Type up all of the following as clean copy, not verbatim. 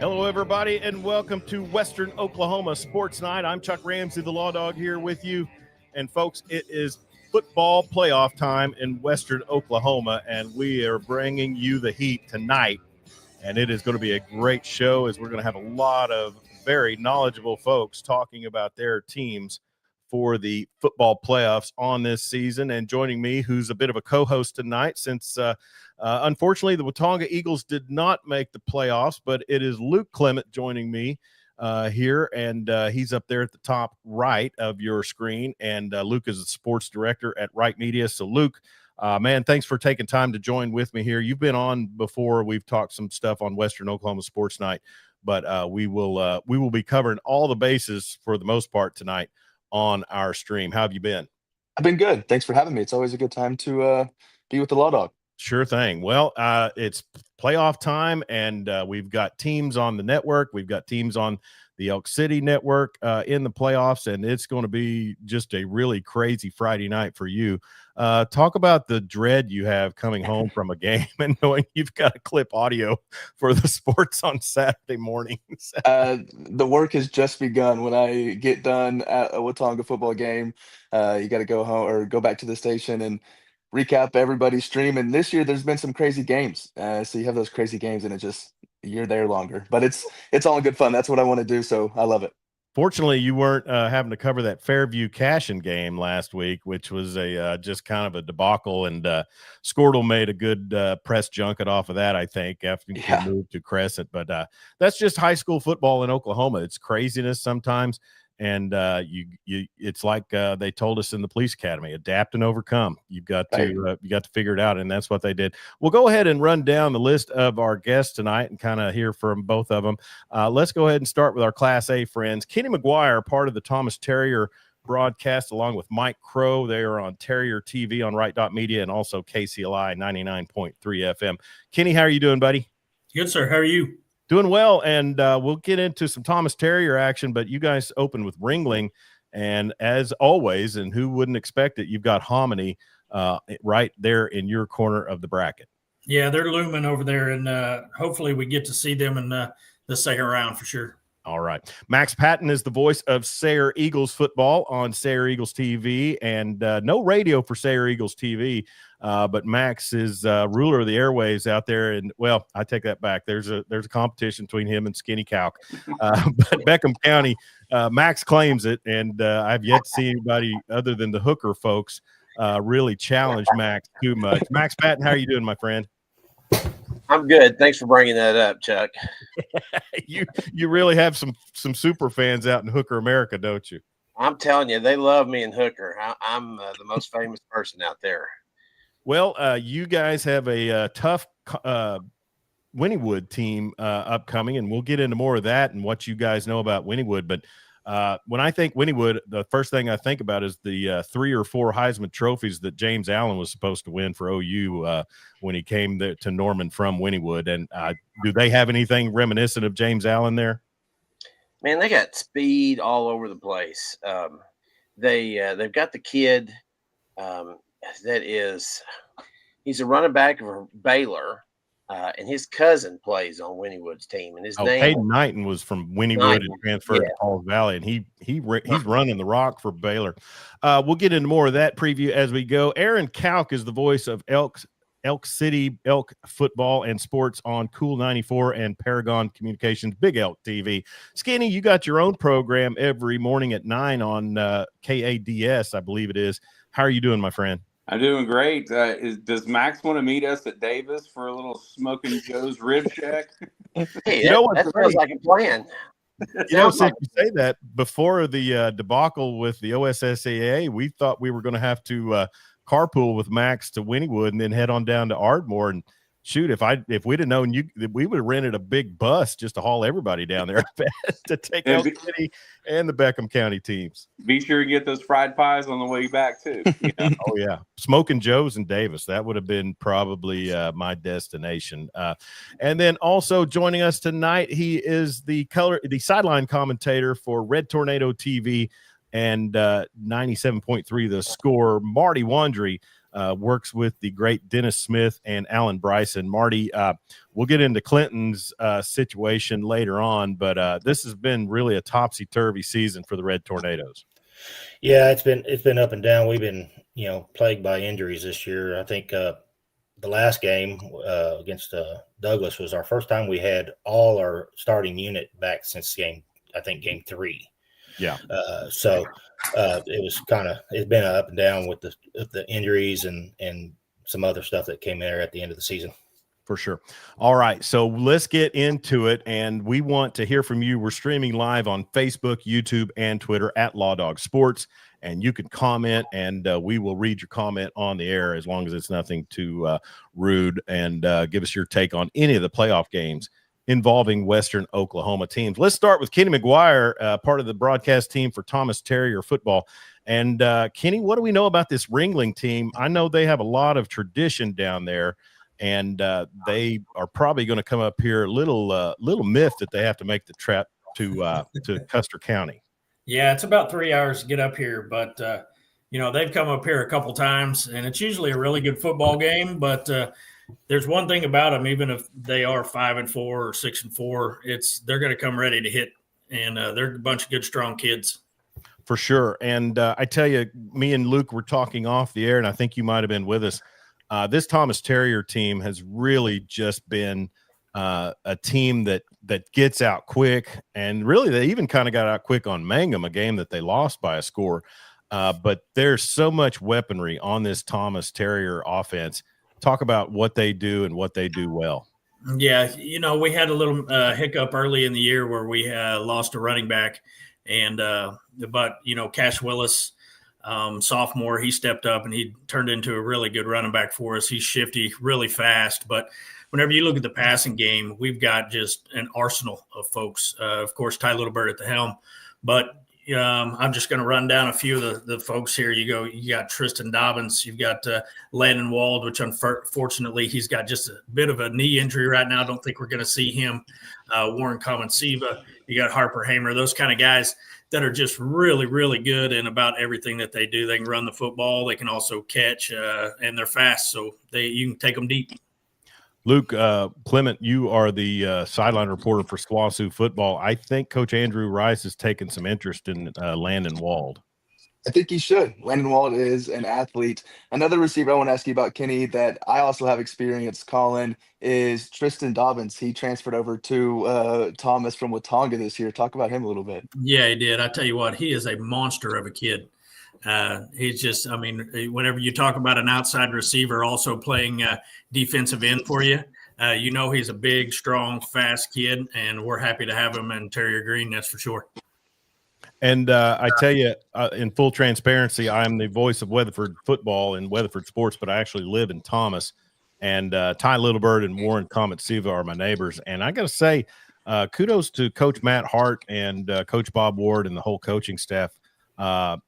Hello, everybody, and welcome to Western Oklahoma Sports Night. I'm Chuck Ramsey, the Lawdog, here with you. And, folks, it is football playoff time in Western Oklahoma, and we are bringing you the heat tonight. And it is going to be a great show as we're going to have a lot of very knowledgeable folks talking about their teams for the football playoffs on this season. And joining me, who's a bit of a co-host tonight, since unfortunately the Watauga Eagles did not make the playoffs, but it is Luke Clement joining me here, and he's up there at the top right of your screen. And Luke is the sports director at Wright Media. So Luke, man, thanks for taking time to join with me here. You've been on before. We've talked some stuff on Western Oklahoma Sports Night, but we will be covering all the bases for the most part tonight on our stream. How have you been? I've been good. Thanks for having me. It's always a good time to be with the Lawdog. Sure thing. Well, it's playoff time, and we've got teams on the network. We've got teams on the Elk City network in the playoffs, and it's going to be just a really crazy Friday night for you. Talk about the dread you have coming home from a game and knowing you've got to clip audio for the sports on Saturday mornings. The work has just begun. When I get done at a Watauga football game, you got to go home or go back to the station and recap everybody's stream. And this year there's been some crazy games. So you have those crazy games and you're there longer, but it's all good fun. That's what I want to do. So I love it. Fortunately, you weren't having to cover that Fairview Cashin game last week, which was a just kind of a debacle. And Squirtle made a good press junket off of that, I think, after he moved to Crescent. But that's just high school football in Oklahoma. It's craziness sometimes. And it's like they told us in the police academy: adapt and overcome. You've got to figure it out, and that's what they did. We'll go ahead and run down the list of our guests tonight and kind of hear from both of them. Let's go ahead and start with our Class A friends. Kenny McGuire, part of the Thomas Terrier broadcast, along with Mike Crow. They are on Terrier TV on Wright.media and also KCLI 99.3 FM. Kenny, how are you doing, buddy? Good, sir. How are you? Doing well, and we'll get into some Thomas Terrier action, but you guys open with Ringling, and as always, and who wouldn't expect it, you've got Hominy right there in your corner of the bracket. Yeah, they're looming over there, and hopefully we get to see them in the second round for sure. All right. Max Patten is the voice of Sayre Eagles football on Sayre Eagles TV, and no radio for Sayre Eagles TV, but Max is ruler of the airwaves out there. And, well, I take that back. There's a competition between him and Skinny Kauk. But Beckham County, Max claims it, and I've yet to see anybody other than the Hooker folks really challenge Max too much. Max Patten, how are you doing, my friend? I'm good. Thanks for bringing that up, Chuck. You really have some super fans out in Hooker America, don't you? I'm telling you, they love me in Hooker. I'm the most famous person out there. Well, you guys have a tough Wynnewood team upcoming, and we'll get into more of that and what you guys know about Wynnewood. But when I think Wynnewood, the first thing I think about is the 3 or 4 Heisman trophies that James Allen was supposed to win for OU when he came to Norman from Wynnewood. And do they have anything reminiscent of James Allen there? Man, they got speed all over the place. They've got the kid he's a running back for Baylor. And his cousin plays on Wynnewood's team, and his name Hayden Knighton was from Wynnewood and transferred to Pauls Valley, and he's running the rock for Baylor. We'll get into more of that preview as we go. Aaron Kauk is the voice of Elk City Elk football and sports on Kool 94 and Paragon Communications Big Elk TV. Skinny, you got your own program every morning at 9 on KADS, I believe it is. How are you doing, my friend? I'm doing great. Does Max want to meet us at Davis for a little Smoking Joe's Rib Shack? Hey, that sounds like a plan. Since you say that, before the debacle with the OSSAA, we thought we were going to have to carpool with Max to Wynnewood and then head on down to Ardmore. And shoot, if we'd have known we would have rented a big bus just to haul everybody down there to take Elk City and the Beckham County teams. Be sure to get those fried pies on the way back too. Oh yeah, Smoking Joe's in Davis. That would have been probably my destination. And then also joining us tonight, he is the sideline commentator for Red Tornado TV and 97.3 The Score, Marty Wandrie. works with the great Dennis Smith and Alan Bryson. Marty, we'll get into Clinton's situation later on, but this has been really a topsy-turvy season for the Red Tornadoes. Yeah, it's been up and down. We've been, plagued by injuries this year. I think the last game against Douglas was our first time we had all our starting unit back since game 3. Yeah. So it's been up and down with the injuries and some other stuff that came there at the end of the season. For sure. All right. So let's get into it. And we want to hear from you. We're streaming live on Facebook, YouTube, and Twitter at Lawdog Sports. And you can comment, and we will read your comment on the air as long as it's nothing too rude. And give us your take on any of the playoff games involving Western Oklahoma teams. Let's start with Kenny McGuire, part of the broadcast team for Thomas Terrier football. And Kenny, what do we know about this Ringling team? I know they have a lot of tradition down there. And they are probably going to come up here. Little myth that they have to make the trip to Custer County. Yeah, it's about 3 hours to get up here, but they've come up here a couple times, and it's usually a really good football game. But there's one thing about them: even if they are 5-4 or 6-4, they're going to come ready to hit, and they're a bunch of good, strong kids. For sure. And I tell you, me and Luke were talking off the air, and I think you might have been with us. This Thomas Terrier team has really just been a team that gets out quick, and really they even kind of got out quick on Mangum, a game that they lost by a score. But there's so much weaponry on this Thomas Terrier offense. Talk about what they do and what they do well. Yeah, we had a little hiccup early in the year where we lost a running back, and but Cash Willis, sophomore, he stepped up and he turned into a really good running back for us. He's shifty, really fast. But whenever you look at the passing game, we've got just an arsenal of folks. Of course, Ty Littlebird at the helm. But I'm just going to run down a few of the folks here. You got Tristan Dobbins. You've got Landon Wald, which unfortunately he's got just a bit of a knee injury right now. I don't think we're going to see him. Warren Comensiva. You got Harper Hamer. Those kind of guys that are just really, really good in about everything that they do. They can run the football. They can also catch, and they're fast, so you can take them deep. Luke, Clement, you are the sideline reporter for SWOSU football. I think Coach Andrew Rice has taken some interest in Landon Wald. I think he should. Landon Wald is an athlete. Another receiver I want to ask you about, Kenny, that I also have experience calling is Tristan Dobbins. He transferred over to Thomas from Watauga this year. Talk about him a little bit. Yeah, he did. I tell you what, he is a monster of a kid. He's just, whenever you talk about an outside receiver also playing defensive end for you, he's a big, strong, fast kid, and we're happy to have him in Terrier Green, that's for sure. And I tell you, in full transparency, I'm the voice of Weatherford football and Weatherford sports, but I actually live in Thomas. And Ty Littlebird and Warren Comensiva are my neighbors. And I got to say, kudos to Coach Matt Hart and Coach Bob Ward and the whole coaching staff.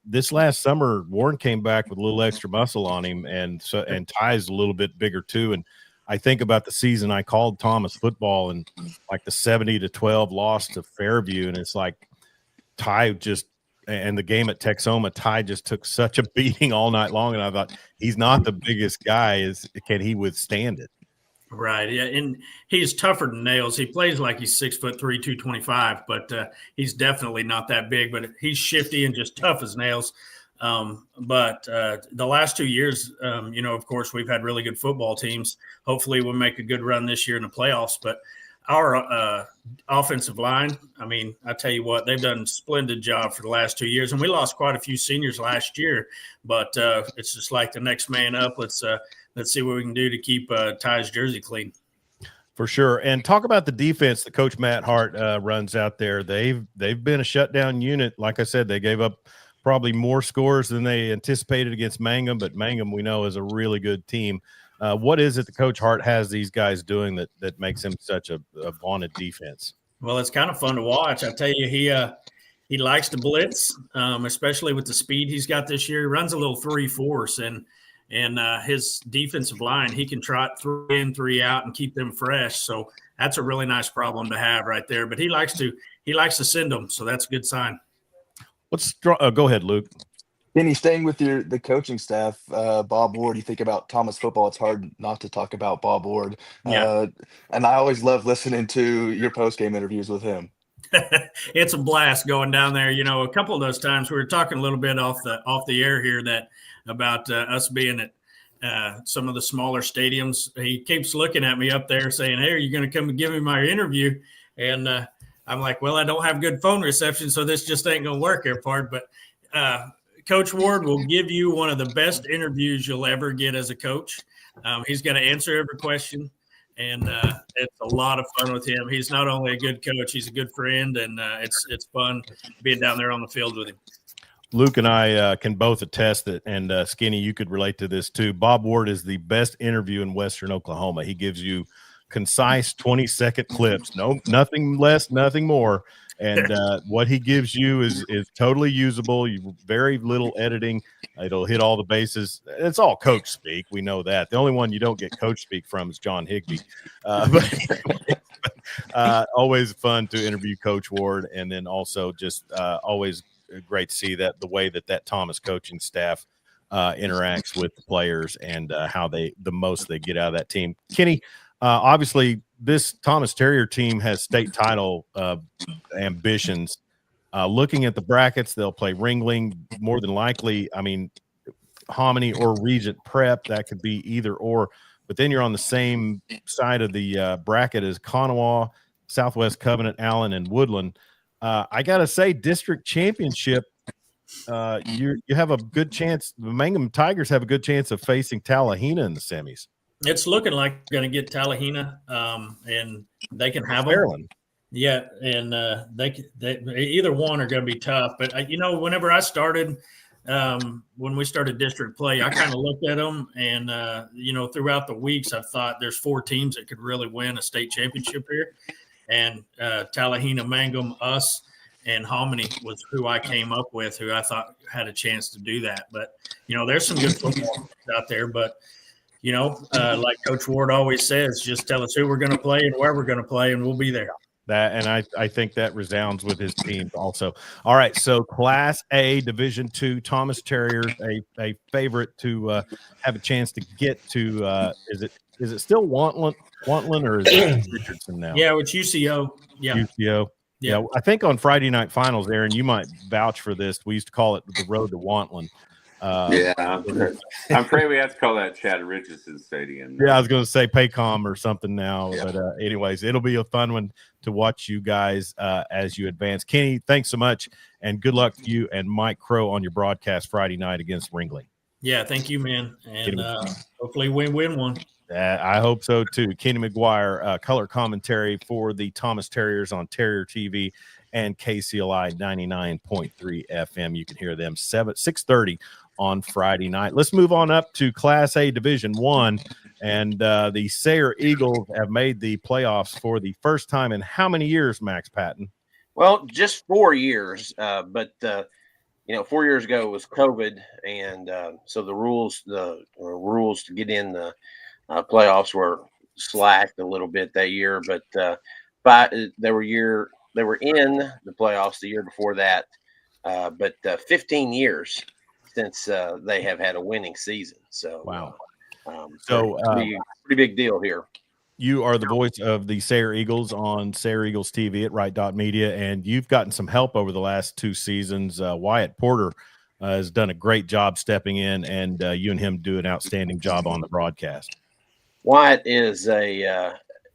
This last summer, Warren came back with a little extra muscle on him, and Ty's a little bit bigger too. And I think about the season I called Thomas football, and like the 70-12 loss to Fairview, and it's like Ty just, and the game at Texoma, Ty just took such a beating all night long, and I thought, he's not the biggest guy. Can he withstand it? Right, yeah, and he's tougher than nails. He plays like he's 6'3", 225, but he's definitely not that big. But he's shifty and just tough as nails. But the last 2 years, of course, we've had really good football teams. Hopefully, we'll make a good run this year in the playoffs. But our offensive line, I tell you what, they've done a splendid job for the last 2 years. And we lost quite a few seniors last year, but it's just like the next man up. Let's see what we can do to keep Ty's jersey clean. For sure. And talk about the defense that Coach Matt Hart runs out there. They've been a shutdown unit. Like I said, they gave up probably more scores than they anticipated against Mangum, but Mangum we know is a really good team. What is it that Coach Hart has these guys doing that makes him such a vaunted defense? Well, it's kind of fun to watch. I tell you, he likes to blitz, especially with the speed he's got this year. He runs a little 3-4, and his defensive line, he can trot 3 in, 3 out and keep them fresh. So that's a really nice problem to have right there. But he likes to send them, so that's a good sign. Go ahead, Luke. Kenny, staying with the coaching staff, Bob Ward, you think about Thomas football, it's hard not to talk about Bob Ward. Yeah. And I always love listening to your post-game interviews with him. It's a blast going down there. You know, a couple of those times we were talking a little bit off the air here that about us being at some of the smaller stadiums. He keeps looking at me up there saying, "Hey, are you going to come and give me my interview?" And I'm like, "Well, I don't have good phone reception, so this just ain't going to work here, part." But Coach Ward will give you one of the best interviews you'll ever get as a coach. He's going to answer every question. And it's a lot of fun with him. He's not only a good coach, he's a good friend, and it's fun being down there on the field with him. Luke and I can both attest that, and Skinny, you could relate to this too. Bob Ward is the best interview in Western Oklahoma. He gives you concise 20-second clips, nothing less, nothing more. And what he gives you is totally usable. Very little editing. It'll hit all the bases. It's all coach speak. We know that. The only one you don't get coach speak from is John Higbee. But always fun to interview Coach Ward, and then also just always great to see that the way that Thomas coaching staff interacts with the players and how the most they get out of that team. Kenny, obviously, this Thomas Terrier team has state title ambitions. Looking at the brackets, they'll play Ringling more than likely. I mean, Hominy or Regent Prep, that could be either or. But then you're on the same side of the bracket as Kanawha, Southwest Covenant, Allen, and Woodland. I got to say, district championship, you have a good chance. The Mangum Tigers have a good chance of facing Tallahena in the semis. It's looking like going to get Tallahena, and they can have Maryland. them. Yeah, and they either one are going to be tough. But whenever I started, when we started district play, I kind of looked at them, and throughout the weeks, I thought there's 4 teams that could really win a state championship here, and Tallahena, Mangum, us, and Hominy was who I came up with, who I thought had a chance to do that. But there's some good football out there, but. Like Coach Ward always says, just tell us who we're going to play and where we're going to play, and we'll be there. I think that resounds with his team also. All right, so Class A, Division II, Thomas Terriers, a favorite to have a chance to get to. Is it still Wantland or is it Richardson now? Yeah, it's UCO. Yeah, UCO. Yeah, I think on Friday night finals, Aaron, you might vouch for this. We used to call it the road to Wantland. I'm afraid we have to call that Chad Richardson Stadium. Yeah, I was going to say Paycom or something now. Yeah. But anyways, it'll be a fun one to watch you guys as you advance. Kenny, thanks so much, and good luck to you and Mike Crow on your broadcast Friday night against Ringling. Yeah, thank you, man. And hopefully we win one. I hope so, too. Kenny McGuire, color commentary for the Thomas Terriers on Terrier TV and KCLI 99.3 FM. You can hear them 6:30 on Friday night. Let's move on up to Class A Division I, and the Sayre Eagles have made the playoffs for the first time in how many years, Max Patten? Well, just 4 years, but 4 years ago it was COVID, and so the rules to get in the playoffs were slacked a little bit that year, but they were in the playoffs the year before that, but 15 years since they have had a winning season. So wow, pretty big deal here. You are the voice of the Sayre Eagles on Sayre Eagles TV at Wright.media, and you've gotten some help over the last 2 seasons. Wyatt Porter has done a great job stepping in, and you and him do an outstanding job on the broadcast. Wyatt is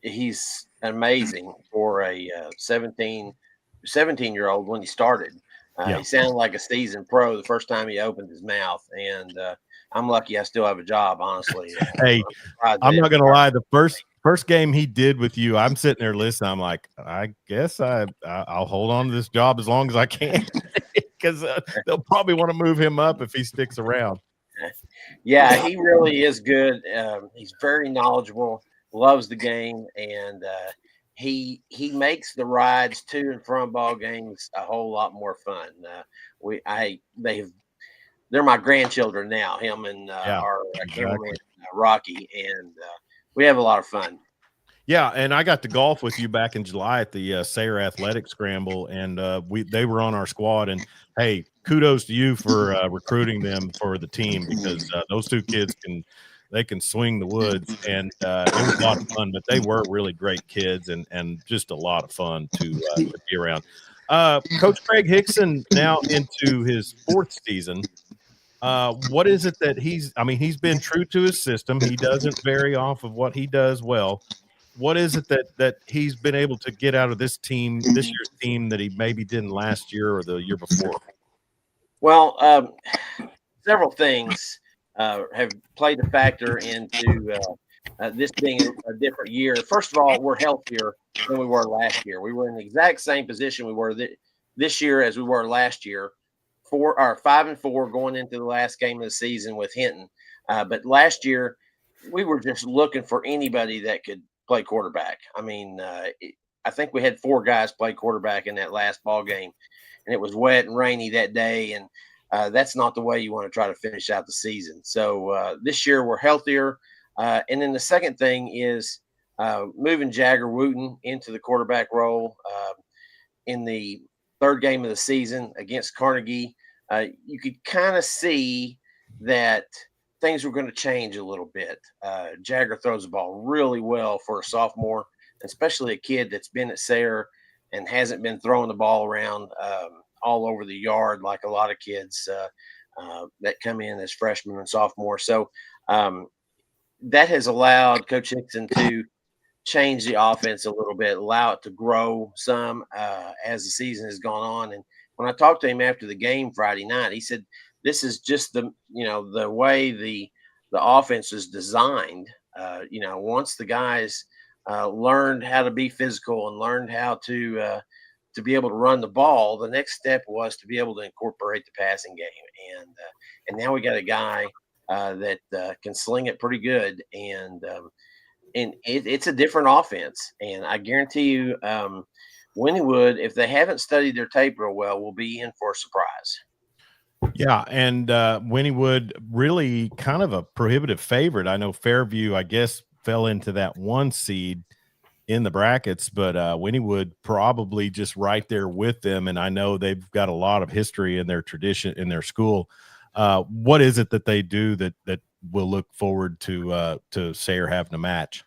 he's amazing for a 17-year-old when he started. He sounded like a seasoned pro the first time he opened his mouth, and I'm lucky I still have a job, honestly. Hey, I'm not going to lie. The first game he did with you, I'm sitting there listening. I'm like, I guess I'll hold on to this job as long as I can because they'll probably want to move him up if he sticks around. Yeah, he really is good. He's very knowledgeable, loves the game, and he makes the rides to and from ball games a whole lot more fun. They're my grandchildren now. Him and our cameraman Rocky, and we have a lot of fun. Yeah, and I got to golf with you back in July at the Sayre Athletic Scramble, and they were on our squad. And hey, kudos to you for recruiting them for the team, because those two kids can swing the woods, and it was a lot of fun. But they were really great kids, and just a lot of fun to be around. Coach Craig Hickson now into his 4th season. What is it that he's been true to his system. He doesn't vary off of what he does well. What is it that he's been able to get out of this year's team, that he maybe didn't last year or the year before? Well, several things have played a factor into this being a different year. First of all, we're healthier than we were last year. We were in the exact same position we were this year as we were last year. 5-4 going into the last game of the season with Hinton. But last year, we were just looking for anybody that could play quarterback. I mean, I think we had 4 guys play quarterback in that last ball game, and it was wet and rainy that day. And that's not the way you want to try to finish out the season. So this year we're healthier. And then the second thing is moving Jagger Wooten into the quarterback role in the 3rd game of the season against Carnegie. You could kind of see that things were going to change a little bit. Jagger throws the ball really well for a sophomore, especially a kid that's been at Sayre and hasn't been throwing the ball around all over the yard like a lot of kids that come in as freshmen and sophomores. So that has allowed Coach Hickson to change the offense a little bit, allow it to grow some as the season has gone on. And when I talked to him after the game Friday night, he said, this is just the way the offense is designed. Once the guys learned how to be physical and learned how to be able to run the ball, the next step was to be able to incorporate the passing game. And now we got a guy that can sling it pretty good. And it's a different offense. And I guarantee you, Wynnewood, if they haven't studied their tape real well, will be in for a surprise. Yeah, and Wynnewood really kind of a prohibitive favorite. I know Fairview, I guess, fell into that 1 seed in the brackets, but Wynnewood probably just right there with them. And I know they've got a lot of history in their tradition in their school. What is it that they do that we'll look forward to Sayre having a match?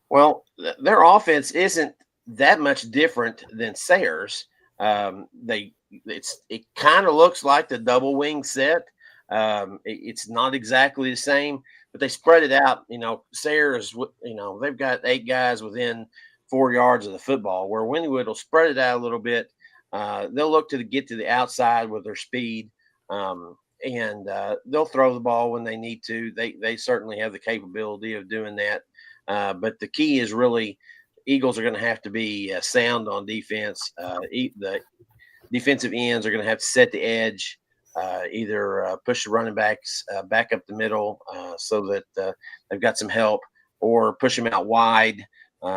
Well, their offense isn't that much different than Sayre's. It kind of looks like the double wing set. It's not exactly the same, but they spread it out. Sayre is, they've got 8 guys within 4 yards of the football, where Wynnewood will spread it out a little bit. They'll look to get to the outside with their speed, and they'll throw the ball when they need to. They certainly have the capability of doing that. But the key is really Eagles are going to have to be sound on defense. The defensive ends are going to have to set the edge, either push the running backs back up the middle so that they've got some help, or push them out wide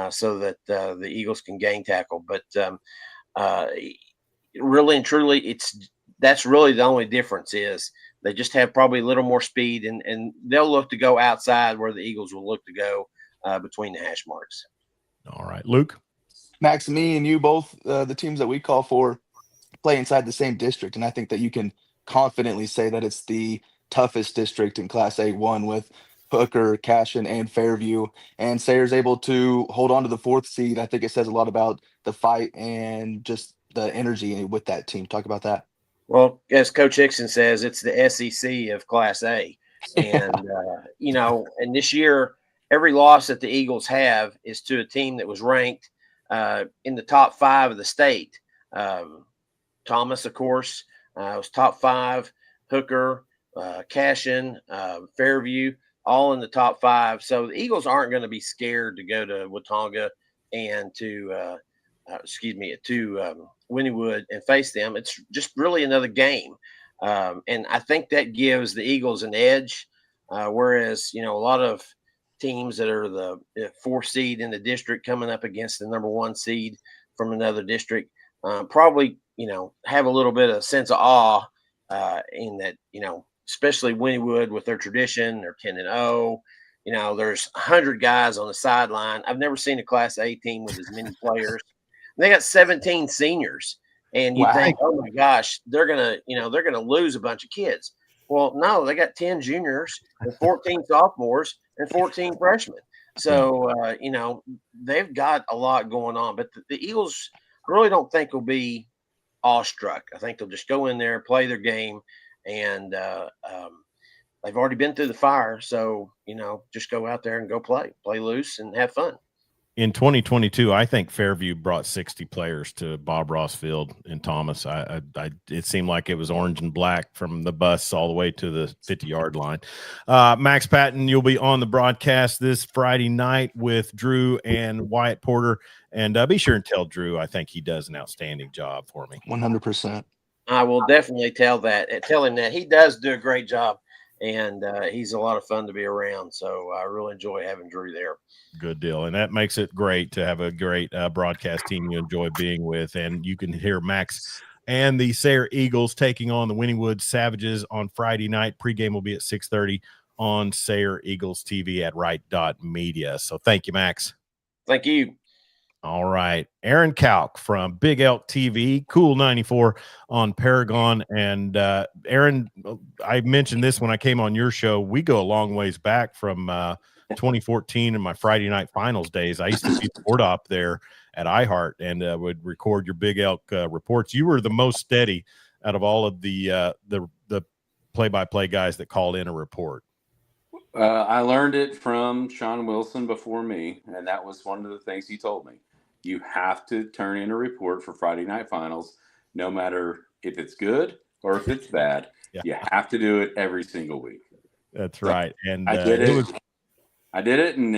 so that the Eagles can gang tackle. But really and truly, that's really the only difference is they just have probably a little more speed, and they'll look to go outside where the Eagles will look to go between the hash marks. All right, Luke. Max, me and you both, the teams that we call for play inside the same district, and I think that you can confidently say that it's the toughest district in Class A1 with Hooker, Cashin, and Fairview, and Sayre's able to hold on to the 4th seed. I think it says a lot about the fight and just the energy with that team. Talk about that. Well, as Coach Hickson says, it's the SEC of Class A. And, and this year, every loss that the Eagles have is to a team that was ranked in the top 5 of the state. Thomas, of course, was top 5. Hooker, Cashin, Fairview, all in the top 5. So the Eagles aren't going to be scared to go to Watonga and to Wynnewood and face them. It's just really another game. And I think that gives the Eagles an edge, whereas, a lot of teams that are the 4th seed in the district coming up against the number 1 seed from another district probably, have a little bit of sense of awe in that, especially Wynnewood with their tradition, they're 10-0, there's 100 guys on the sideline. I've never seen a Class A team with as many players. They got 17 seniors, and you think, oh my gosh, they're gonna lose a bunch of kids. Well, no, they got 10 juniors and 14 sophomores and 14 freshmen. So they've got a lot going on. But the Eagles, I really don't think will be awestruck. I think they'll just go in there, play their game, and they've already been through the fire. So just go out there and go play loose, and have fun. In 2022, I think Fairview brought 60 players to Bob Ross Field in Thomas. It seemed like it was orange and black from the bus all the way to the 50-yard line. Max Patten, you'll be on the broadcast this Friday night with Drew and Wyatt Porter. And be sure and tell Drew I think he does an outstanding job for me. 100%. I will definitely tell him that he does do a great job. And he's a lot of fun to be around. So I really enjoy having Drew there. Good deal. And that makes it great to have a great broadcast team you enjoy being with. And you can hear Max and the Sayre Eagles taking on the Winningwood Savages on Friday night. Pregame will be at 6:30 on Sayre Eagles TV at Wright.media. So thank you, Max. Thank you. All right. Aaron Kauk from Big Elk TV, Kool 94 on Paragon. And Aaron, I mentioned this when I came on your show. We go a long ways back from 2014 and my Friday night finals days. I used to be board op there at iHeart and would record your Big Elk reports. You were the most steady out of all of the play-by-play guys that called in a report. I learned it from Sean Wilson before me, and that was one of the things he told me. You have to turn in a report for Friday night finals, no matter if it's good or if it's bad. Yeah. You have to do it every single week. That's right. And I did it, and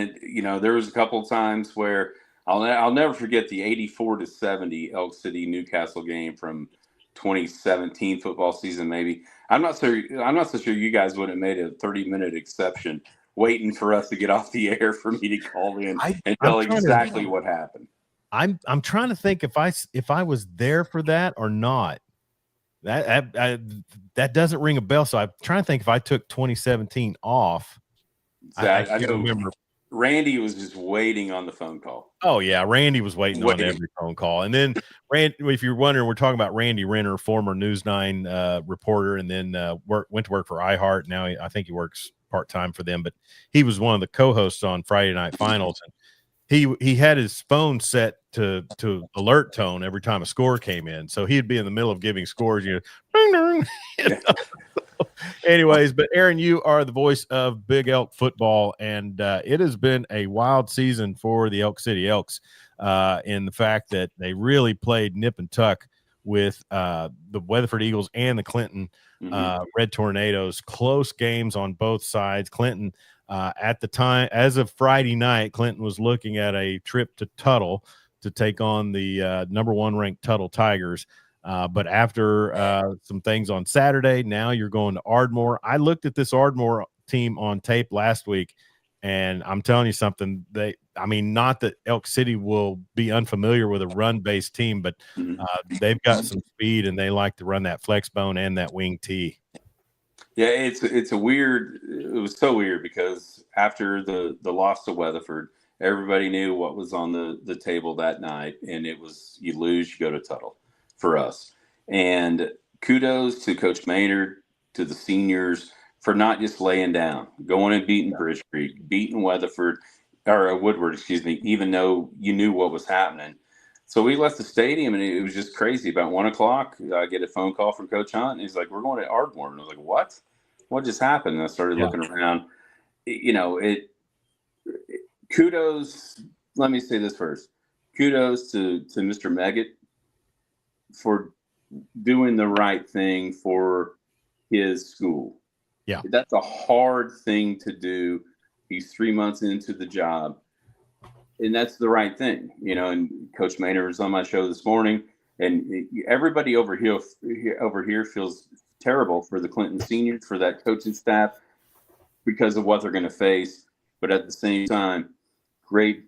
there was a couple of times where I'll never forget the 84-70 Elk City Newcastle game from 2017 football season. Maybe I'm not so sure you guys would have made a 30-minute exception waiting for us to get off the air for me to call in and tell exactly what happened. I'm trying to think if I was there for that or not. That doesn't ring a bell. So I'm trying to think if I took 2017 off. I can't remember. Randy was just waiting on the phone call. Oh yeah, Randy was waiting on every phone call. And then Randy, if you're wondering, we're talking about Randy Renner, former News 9 reporter, and then went to work for iHeart. Now I think he works part-time for them, but he was one of the co-hosts on Friday Night Finals. And he had his phone set to alert tone every time a score came in. So he'd be in the middle of giving scores, ding, ding, Anyways, but Aaron, you are the voice of Big Elk football, and it has been a wild season for the Elk City Elks in the fact that they really played nip and tuck with the Weatherford Eagles and the Clinton Red Tornadoes. Close games on both sides. Clinton, at the time, as of Friday night, Clinton was looking at a trip to Tuttle to take on the number 1 ranked Tuttle Tigers. But after some things on Saturday, now you're going to Ardmore. I looked at this Ardmore team on tape last week, and I'm telling you something. Not that Elk City will be unfamiliar with a run-based team, but they've got some speed, and they like to run that flex bone and that wing tee. Yeah, it was so weird because after the loss to Weatherford, everybody knew what was on the table that night, and it was you lose, you go to Tuttle. For us. And kudos to Coach Maynard, to the seniors for not just laying down, going and beating Bridge Creek, beating Woodward, even though you knew what was happening. So we left the stadium and it was just crazy. About 1:00, I get a phone call from Coach Hunt and he's like, "We're going to Ardmore." And I was like, "What? What just happened?" And I started looking around. Kudos. Let me say this first. Kudos to Mr. Meggett for doing the right thing for his school. Yeah. That's a hard thing to do. He's 3 months into the job, and that's the right thing, and Coach Maynard was on my show this morning, and everybody over here feels terrible for the Clinton seniors, for that coaching staff, because of what they're going to face. But at the same time, great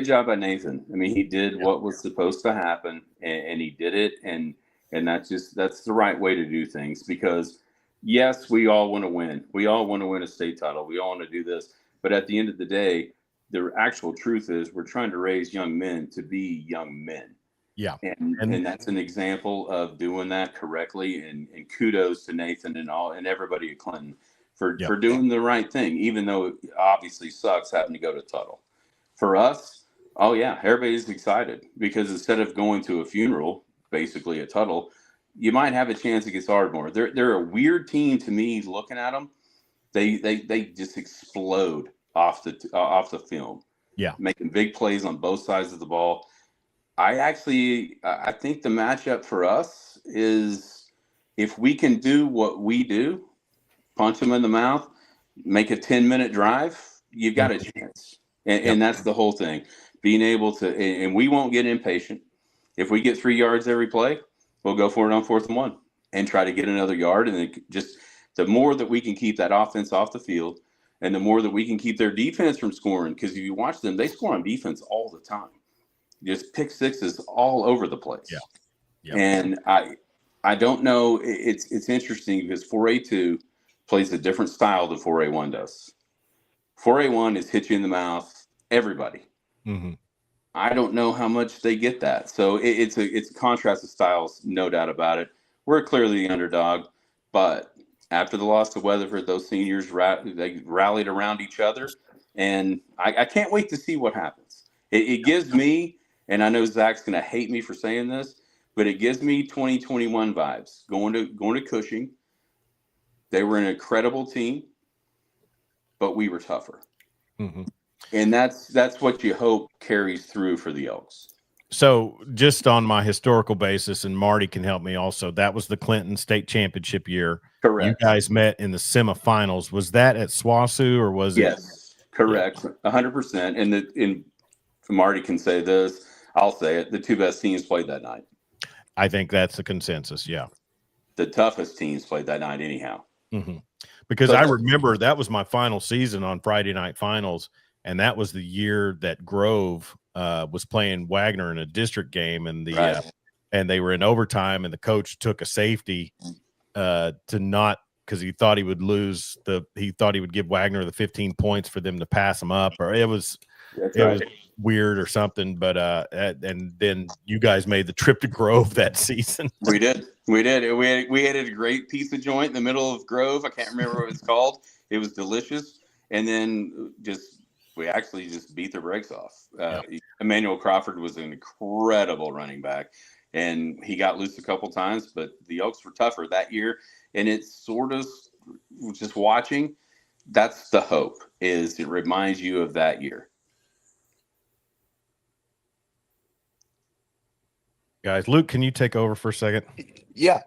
job by Nathan. I mean, he did what was supposed to happen, and he did it, and that's the right way to do things. Because yes, we all want to win. We all want to win a state title. We all want to do this. But at the end of the day, the actual truth is we're trying to raise young men to be young men. Yeah. And that's an example of doing that correctly. And kudos to Nathan and everybody at Clinton for doing the right thing, even though it obviously sucks having to go to Tuttle. For us, oh yeah, everybody's excited because instead of going to a funeral, basically at Tuttle, you might have a chance against Ardmore. They're a weird team to me looking at them. They just explode off the film. Yeah. Making big plays on both sides of the ball. I think the matchup for us is if we can do what we do, punch them in the mouth, make a 10-minute drive, you've got a chance. And that's the whole thing. Being able to, and we won't get impatient. If we get 3 yards every play, we'll go for it on 4th and 1 and try to get another yard. And then just the more that we can keep that offense off the field and the more that we can keep their defense from scoring, because if you watch them, they score on defense all the time. Just pick sixes all over the place. Yeah. Yep. And I don't know. It's interesting because 4A2 plays a different style than 4A1 does. 4A1 is hit you in the mouth, everybody. Mm-hmm. I don't know how much they get that. So it's a contrast of styles, no doubt about it. We're clearly the underdog, but after the loss to Weatherford, those seniors they rallied around each other, and I can't wait to see what happens. It gives me, and I know Zach's going to hate me for saying this, but it gives me 2021 vibes. Going to Cushing, they were an incredible team, but we were tougher. Mm-hmm. And that's what you hope carries through for the Elks. So just on my historical basis, and Marty can help me also, that was the Clinton State Championship year. Correct. You guys met in the semifinals. Was that at SWASU or was it? Yes, correct. 100%. And Marty can say this. I'll say it. The two best teams played that night. I think that's the consensus. Yeah. The toughest teams played that night anyhow. Mm-hmm. Because I remember that was my final season on Friday Night Finals. And that was the year that Grove was playing Wagner in a district game, and and they were in overtime, and the coach took a safety to not, because he thought he would lose he thought he would give Wagner the 15 points for them to pass him up, or it was weird or something. But and then you guys made the trip to Grove that season. We did. We had a great pizza joint in the middle of Grove. I can't remember what it's called. It was delicious, and then we actually just beat their brakes off. Emmanuel Crawford was an incredible running back, and he got loose a couple times, but the Elks were tougher that year. And it's sort of just watching. That's the hope, is it reminds you of that year. Guys, Luke, can you take over for a second? Yeah.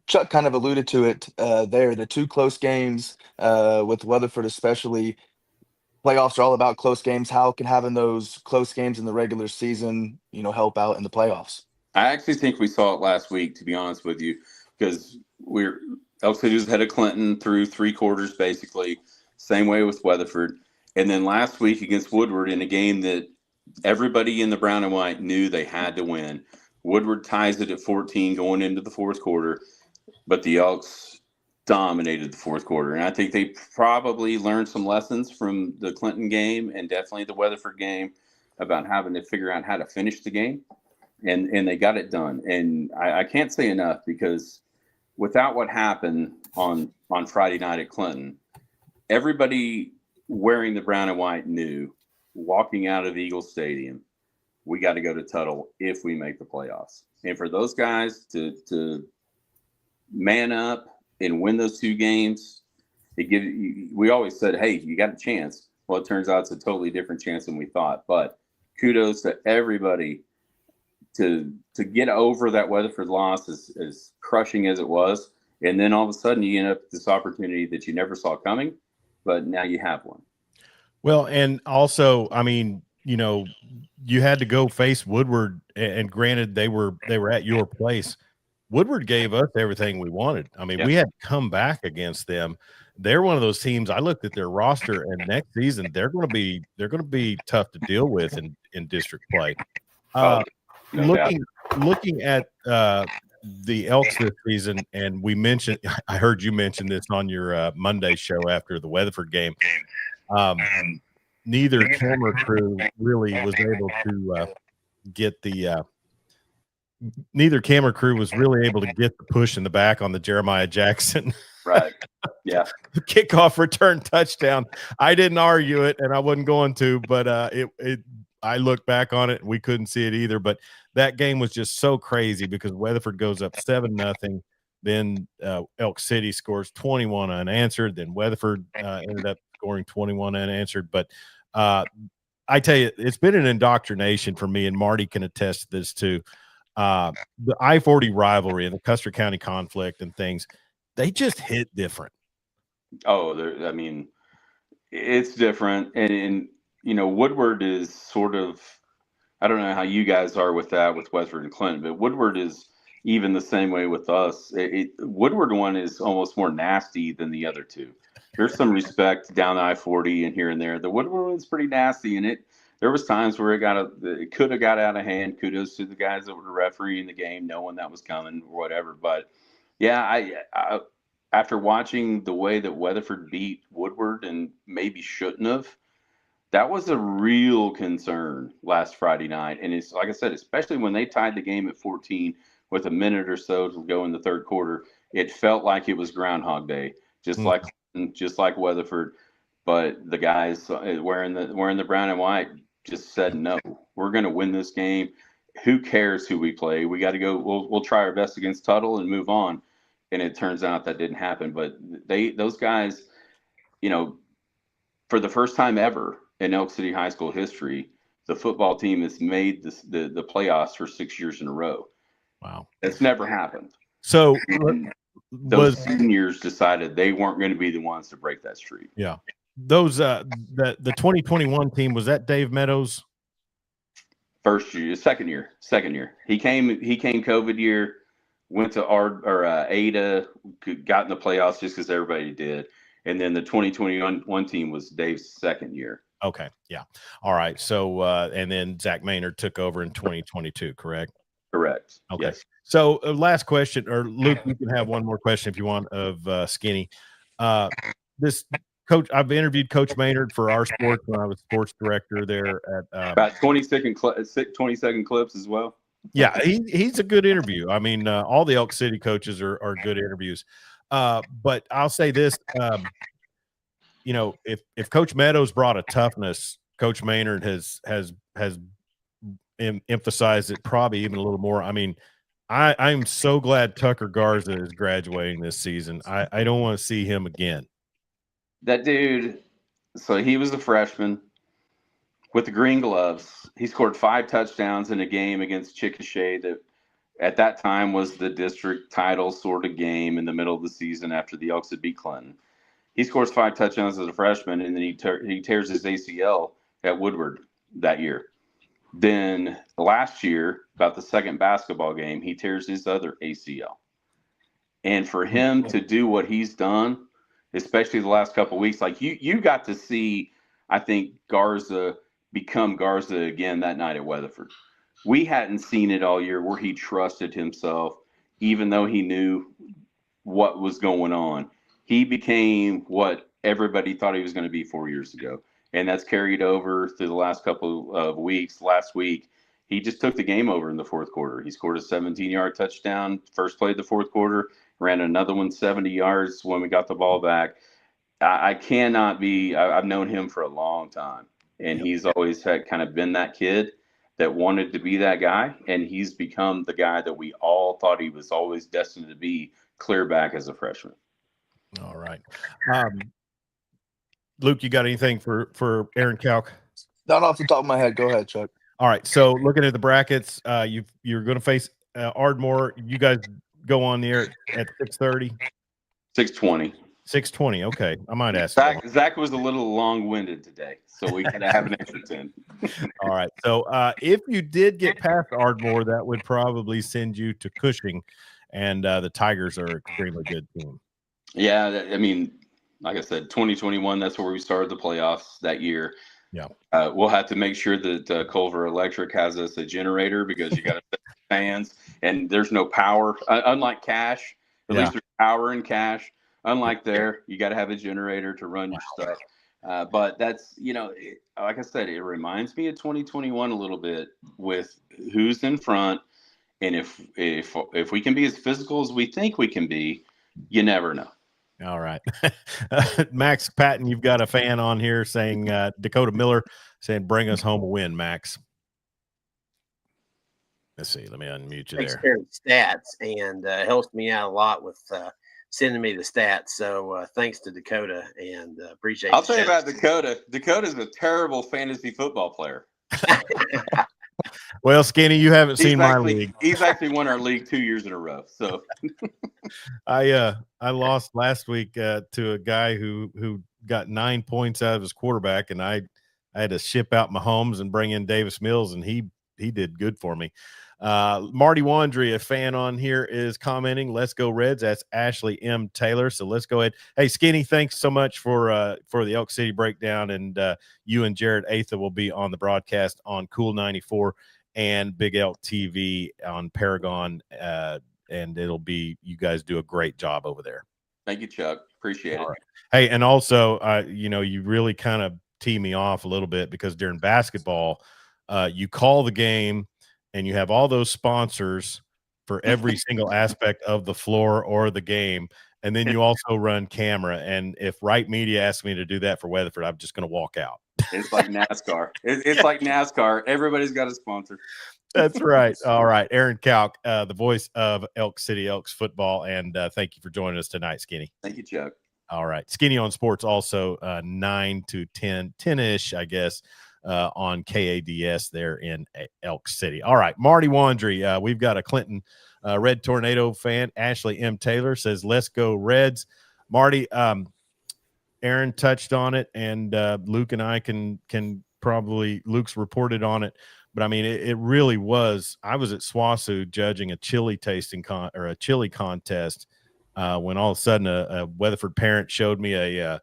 Chuck kind of alluded to it there. The two close games with Weatherford, especially. Playoffs are all about close games. How can having those close games in the regular season, help out in the playoffs? I actually think we saw it last week, to be honest with you, because Elk City was ahead of Clinton through 3 quarters, basically. Same way with Weatherford. And then last week against Woodward in a game that everybody in the brown and white knew they had to win. Woodward ties it at 14 going into the 4th quarter, but the Elks dominated the 4th quarter. And I think they probably learned some lessons from the Clinton game and definitely the Weatherford game about having to figure out how to finish the game. And they got it done. And I can't say enough, because without what happened on Friday night at Clinton, everybody wearing the brown and white knew, walking out of Eagle Stadium, we got to go to Tuttle if we make the playoffs. And for those guys to man up and win those 2 games, we always said, hey, you got a chance. Well, it turns out it's a totally different chance than we thought. But kudos to everybody to get over that Weatherford loss, as crushing as it was. And then all of a sudden you end up with this opportunity that you never saw coming, but now you have one. Well, and also, I mean, you had to go face Woodward, and granted they were at your place. Woodward gave us everything we wanted. I mean, we had to come back against them. They're one of those teams. I looked at their roster, and next season they're going to be tough to deal with in district play. Looking at the Elks this season, and I heard you mention this on your Monday show after the Weatherford game. Neither camera crew really was able to get the neither camera crew was really able to get the push in the back on the Jeremiah Jackson Right. Yeah. kickoff return touchdown. I didn't argue it, and I wasn't going to, but I looked back on it and we couldn't see it either. But that game was just so crazy because Weatherford goes up 7-0. Then Elk City scores 21 unanswered. Then Weatherford ended up scoring 21 unanswered. But I tell you, it's been an indoctrination for me, and Marty can attest to this too. The I-40 rivalry and the Custer County conflict and things, they just hit different. Oh, I mean, it's different. And Woodward is sort of, I don't know how you guys are with that with Westford and Clinton, but Woodward is even the same way with us. Woodward one is almost more nasty than the other two. There's some respect down the I-40 and here and there. The Woodward one's pretty nasty, and there was times where it could have got out of hand. Kudos to the guys that were refereeing the game, knowing that was coming or whatever. But yeah, I after watching the way that Weatherford beat Woodward and maybe shouldn't have, that was a real concern last Friday night. And it's like I said, especially when they tied the game at 14 with a minute or so to go in the third quarter, it felt like it was Groundhog Day, just like Weatherford. But the guys wearing the brown and white just said, no, we're going to win this game. Who cares who we play? We got to go. We'll try our best against Tuttle and move on. And it turns out that didn't happen. But those guys, for the first time ever in Elk City High School history, the football team has made the playoffs for 6 years in a row. Wow. It's never happened. So those seniors decided they weren't going to be the ones to break that streak. Yeah. Those the 2021 team, was that Dave Meadows? Second year. He came COVID year, went to Ada, got in the playoffs just because everybody did. And then the 2021 team was Dave's second year. Okay. Yeah. All right. So, and then Zach Maynard took over in 2022, correct? Correct. Okay. Yes. So last question, or Luke, you can have one more question if you want of Skinny. This coach, I've interviewed Coach Maynard for our sports when I was sports director there at about 20-second clips as well. Yeah, he's a good interview. I mean, all the Elk City coaches are good interviews. But I'll say this, if Coach Meadows brought a toughness, Coach Maynard has emphasized it probably even a little more. I mean, I'm so glad Tucker Garza is graduating this season. I don't want to see him again. That dude, so he was a freshman with the green gloves. He scored 5 touchdowns in a game against Chickasha that at that time was the district title sort of game in the middle of the season after the Elks had beat Clinton. He scores 5 touchdowns as a freshman, and then he tears his ACL at Woodward that year. Then last year, about the second basketball game, he tears his other ACL. And for him to do what he's done, especially the last couple of weeks, like you got to see, I think, Garza become Garza again that night at Weatherford. We hadn't seen it all year where he trusted himself, even though he knew what was going on. He became what everybody thought he was going to be 4 years ago. And that's carried over through the last couple of weeks. Last week, he just took the game over in the fourth quarter. He scored a 17-yard touchdown, first play of the fourth quarter, ran another one 70 yards when we got the ball back. I've known him for a long time. And he's always kind of been that kid that wanted to be that guy. And he's become the guy that we all thought he was always destined to be, clear back as a freshman. All right. Luke, you got anything for Aaron Kauk? Not off the top of my head. Go ahead, Chuck. All right. So looking at the brackets, you're going to face Ardmore. You guys go on the air at 6:30? 6:20. 6:20. Okay. I might ask. Zach was a little long-winded today, so we had to have an extra 10. All right. So if you did get past Ardmore, that would probably send you to Cushing, and the Tigers are an extremely good team. Yeah. I mean, like I said, 2021, that's where we started the playoffs that year. Yeah. We'll have to make sure that Culver Electric has us a generator, because you got to set fans, and there's no power. Unlike Cash, at least there's power in Cash. Unlike there, you got to have a generator to run your stuff. But that's, like I said, it reminds me of 2021 a little bit with who's in front. And if we can be as physical as we think we can be, you never know. All right. Max Patten, you've got a fan on here saying Dakota Miller saying, bring us home a win, Max. Let's see. Let me unmute you Takes there. care of the stats and helps me out a lot with sending me the stats. So thanks to Dakota, and appreciate it. I'll tell you about Dakota. Dakota's a terrible fantasy football player. Well, Skinny, you haven't seen my league. He's actually won our league 2 years in a row. So I lost last week to a guy who got 9 points out of his quarterback, and I had to ship out Mahomes and bring in Davis Mills, and he did good for me. Marty Wandrie, a fan on here, is commenting, "Let's go Reds." That's Ashley M. Taylor. So let's go ahead. Hey, Skinny, thanks so much for the Elk City breakdown, and you and Jared Atha will be on the broadcast on Kool 94 and Big Elk TV on Paragon, and it'll be, you guys do a great job over there. Thank you, Chuck. Appreciate it. Right. Hey, and also, you really kind of tee me off a little bit, because during basketball, you call the game and you have all those sponsors for every single aspect of the floor or the game. And then you also run camera. And if Wright Media asks me to do that for Weatherford, I'm just going to walk out. It's like NASCAR. It's like NASCAR. Everybody's got a sponsor. That's right. All right. Aaron Kauk, the voice of Elk City Elks football. And thank you for joining us tonight, Skinny. Thank you, Chuck. All right. Skinny on Sports also 9 to 10-ish, I guess, on KADS there in Elk City. All right. Marty Wandrie, we've got a Clinton Red Tornado fan. Ashley M. Taylor says, let's go Reds. Marty, Aaron touched on it, and Luke and I can probably, Luke's reported on it, but I mean, it really was. I was at SWASU judging a chili tasting a chili contest when all of a sudden a Weatherford parent showed me a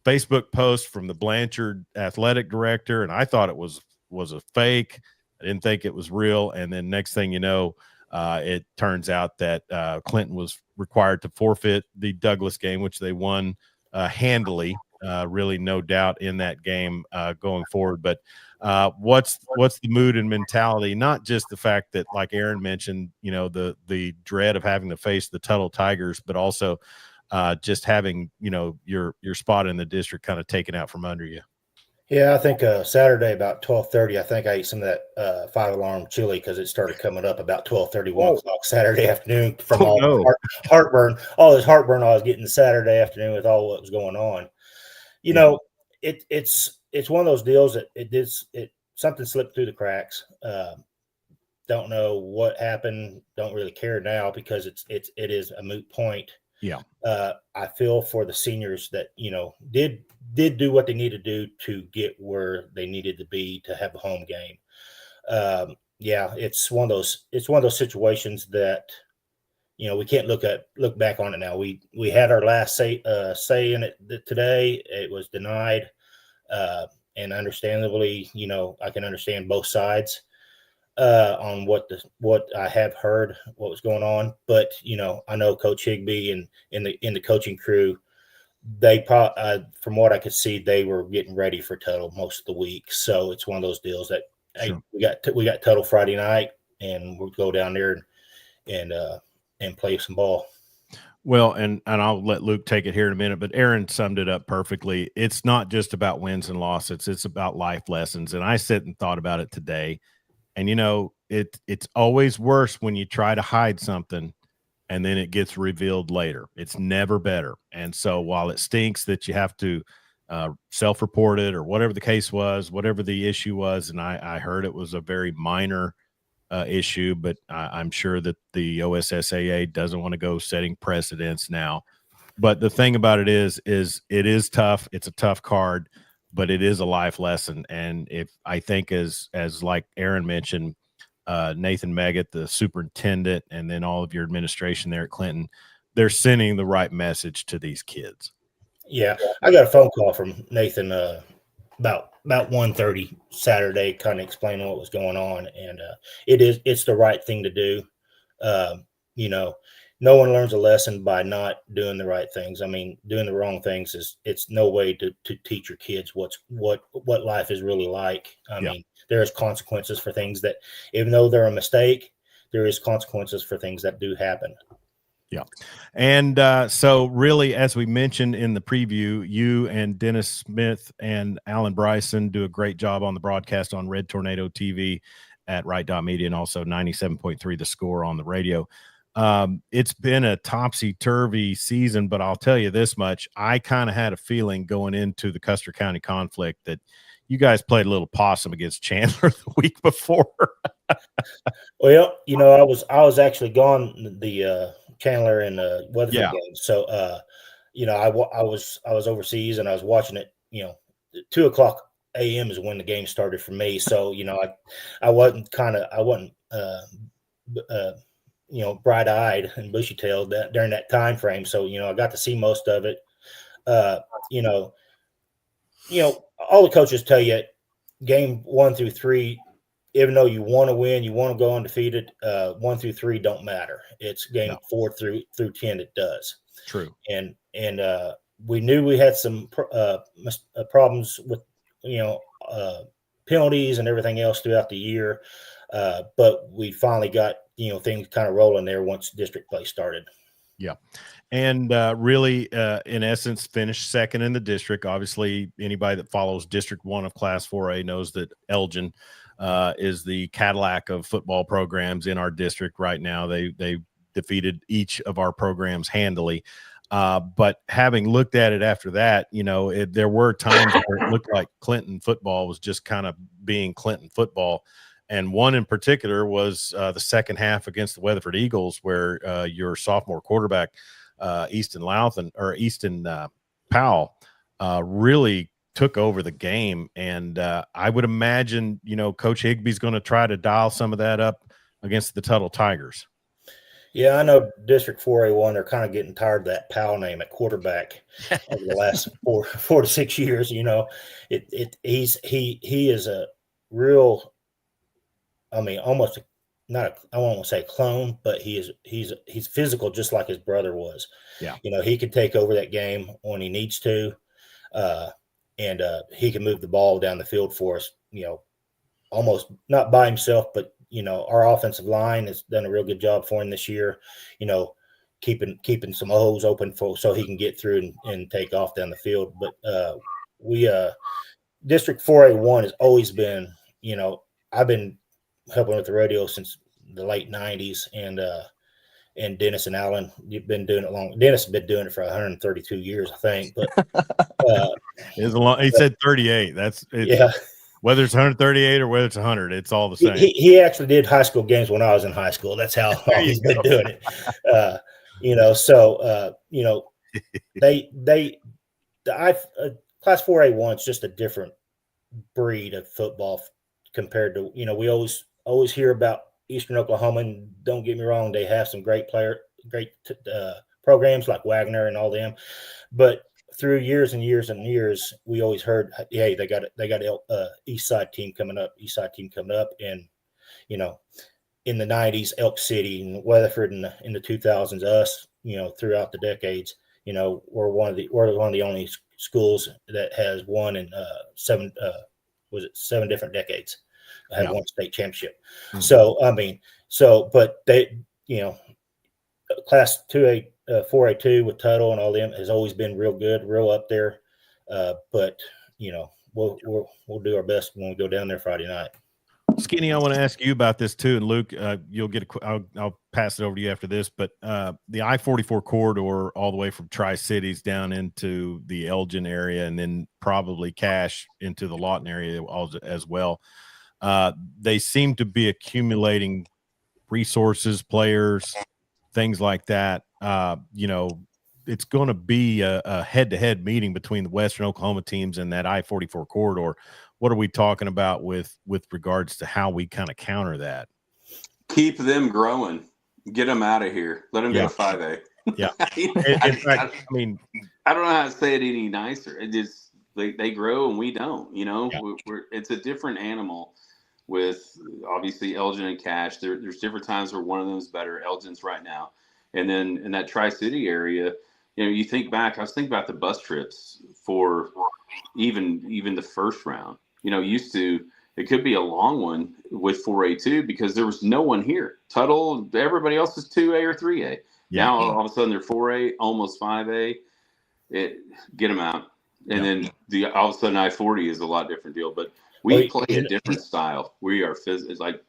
Facebook post from the Blanchard athletic director, and I thought it was a fake. I didn't think it was real. And then next thing you know, it turns out that Clinton was required to forfeit the Douglas game, which they won handily. Really no doubt in that game going forward. But what's the mood and mentality? Not just the fact that, like Aaron mentioned, the dread of having to face the Tuttle Tigers, but also just having, your spot in the district kind of taken out from under you. Yeah, I think Saturday about 12:30, I think I ate some of that 5-alarm chili, because it started coming up about 12:30, 1 o'clock Saturday afternoon from heartburn. All this heartburn I was getting Saturday afternoon with all what was going on. It's one of those deals that something slipped through the cracks. Don't know what happened. Don't really care now, because it is a moot point. Yeah. I feel for the seniors that, did do what they needed to do to get where they needed to be to have a home game. It's one of those situations that, we can't look back on it now. We had our last say in it today. It was denied. And understandably, I can understand both sides on what I have heard, what was going on. But, I know Coach Higbee and in the coaching crew, they from what I could see, they were getting ready for Tuttle most of the week. So it's one of those deals that, sure. Hey, we got Tuttle Friday night, and we'll go down there and play some ball. Well, and I'll let Luke take it here in a minute, but Aaron summed it up perfectly. It's not just about wins and losses. It's about life lessons. And I sat and thought about it today. And, it's always worse when you try to hide something and then it gets revealed later. It's never better. And so while it stinks that you have to self-report it or whatever the case was, whatever the issue was, and I heard it was a very minor issue, but I'm sure that the OSSAA doesn't want to go setting precedents now. But the thing about it is it is tough. It's a tough card, but it is a life lesson. And if I think as like Aaron mentioned, Nathan Meggett, the superintendent, and then all of your administration there at Clinton, they're sending the right message to these kids. Yeah. I got a phone call from Nathan about 1:30 Saturday, kind of explaining what was going on, and it's the right thing to do. You know, no one learns a lesson by not doing the right things. I mean, doing the wrong things it's no way to teach your kids what life is really like. I mean, there is consequences for things that, even though they're a mistake, there is consequences for things that do happen. Yeah. And so really, as we mentioned in the preview, you and Dennis Smith and Alan Bryson do a great job on the broadcast on Red Tornado TV at Wright Media, and also 97.3 The Score on the radio. It's been a topsy-turvy season, but I'll tell you this much. I kind of had a feeling going into the Custer County conflict that you guys played a little possum against Chandler the week before. Well, you know, I was actually gone the Chandler and Weatherford game. So, you know, I was overseas and I was watching it. You know, 2:00 a.m. is when the game started for me. So, you know, I wasn't you know, bright-eyed and bushy-tailed during that time frame. So, you know, I got to see most of it. You know, all the coaches tell you game 1 through 3. Even though you want to win, you want to go undefeated, 1 through 3 don't matter. It's game 4 through 10 it does. True. And we knew we had some problems with, you know, penalties and everything else throughout the year, but we finally got, you know, things kind of rolling there once district play started. Yeah. And really, in essence, finished second in the district. Obviously, anybody that follows District 1 of Class 4A knows that Elgin is the Cadillac of football programs in our district right now. They defeated each of our programs handily. But having looked at it after that, you know, there were times where it looked like Clinton football was just kind of being Clinton football. And one in particular was the second half against the Weatherford Eagles, where your sophomore quarterback, Easton Powell, really took over the game. And I would imagine, you know, Coach Higby's going to try to dial some of that up against the Tuttle Tigers. Yeah, I know District 4A1, they're kind of getting tired of that Powell name at quarterback over the last 4 to 6 years. You know, he is a real, I mean, almost not, I won't want to say clone, but he's physical, just like his brother was. Yeah. You know, he could take over that game when he needs to. And he can move the ball down the field for us, you know, almost not by himself, but, you know, our offensive line has done a real good job for him this year, you know, keeping some holes open so he can get through and take off down the field. But District 4A1 has always been, you know, I've been helping with the rodeo since the late 90s, and Dennis and Alan, you've been doing it long. Dennis has been doing it for 132 years, I think. But he said 38. Yeah. Whether it's 138 or whether it's 100, it's all the same. He actually did high school games when I was in high school. That's how long he's been doing it. You know, so you know, Class 4A1 is just a different breed of football compared to, you know, we always hear about Eastern Oklahoma, and don't get me wrong, they have some great programs like Wagner and all them, but through years and years and years, we always heard, hey, they got East Side team coming up, and you know, in the 90s, Elk City and Weatherford in the 2000s, us, you know, throughout the decades, you know, we're one of the only schools that has won in 7 different decades. Have won state championship. Mm-hmm. So I mean, but they, you know, Class 2A, 4A2 with Tuttle and all them has always been real good, real up there. But you know, we'll do our best when we go down there Friday night. Skinny, I want to ask you about this too, and Luke, you'll get I'll pass it over to you after this. But the I-44 corridor all the way from Tri-Cities down into the Elgin area, and then probably Cache into the Lawton area as well. They seem to be accumulating resources, players, things like that. You know, it's going to be a head-to-head meeting between the Western Oklahoma teams and that I-44 corridor. What are we talking about with regards to how we kind of counter that? Keep them growing. Get them out of here. Let them go to 5A. Yeah. In fact, I mean, I don't know how to say it any nicer. It just they grow and we don't. Yeah. It's a different animal. With obviously Elgin and Cash, there's different times where one of them is better. Elgin's right now, and then in that Tri-City area, you think back. I was thinking about the bus trips for even the first round. Used to it could be a long one with 4A2 because there was no one here. Tuttle, everybody else is 2A or 3A. Yeah. Now all of a sudden they're 4A, almost 5A. Get them out, and then all of a sudden I-40 is a lot different deal, but. We play a different style. We are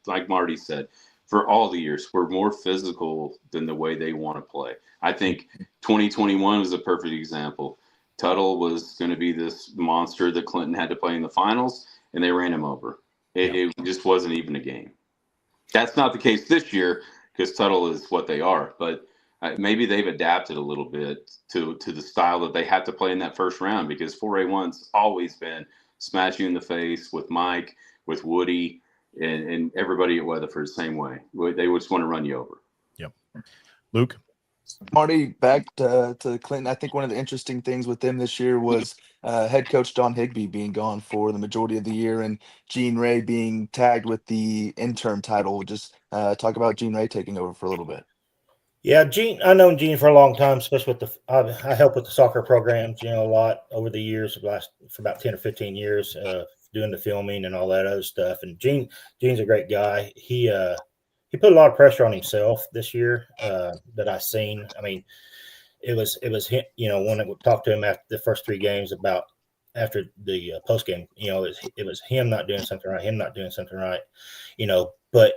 like Marty said, for all the years, we're more physical than the way they want to play. I think 2021 was a perfect example. Tuttle was going to be this monster that Clinton had to play in the finals, and they ran him over. It just wasn't even a game. That's not the case this year because Tuttle is what they are, but maybe they've adapted a little bit to the style that they had to play in that first round because 4A1's always been smash you in the face with Mike, with Woody, and everybody at Weatherford the same way. They just want to run you over. Yep. Luke? Marty, back to Clinton. I think one of the interesting things with them this year was head coach Don Higbee being gone for the majority of the year and Gene Ray being tagged with the interim title. Just talk about Gene Ray taking over for a little bit. Yeah, Gene. I've known Gene for a long time, especially with I help with the soccer programs, a lot over the years, for about 10 or 15 years, doing the filming and all that other stuff. And Gene's a great guy. He put a lot of pressure on himself this year that I seen. I mean, it was him, when I talked to him after the first 3 games after the post game, it was him not doing something right, but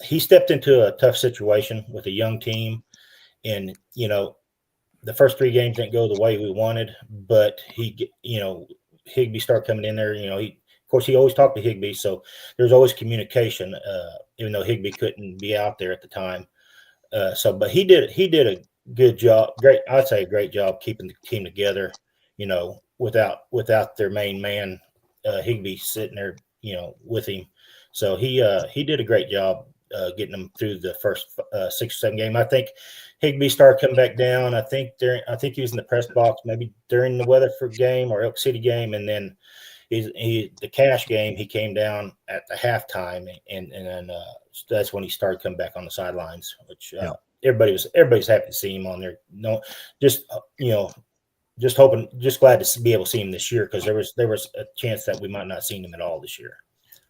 he stepped into a tough situation with a young team, and the first 3 games didn't go the way we wanted, but Higbee started coming in there. Of course he always talked to Higbee, so there's always communication, even though Higbee couldn't be out there at the time. But he did a good job. I'd say a great job keeping the team together, without their main man, Higbee sitting there, with him. So he did a great job getting them through the first 6 or 7 games. I think Higbee started coming back down. I think he was in the press box maybe during the Weatherford game or Elk City game, and then the Cash game he came down at the halftime, and then that's when he started coming back on the sidelines, which everybody's happy to see him on there. Just glad to be able to see him this year because there was a chance that we might not see him at all this year.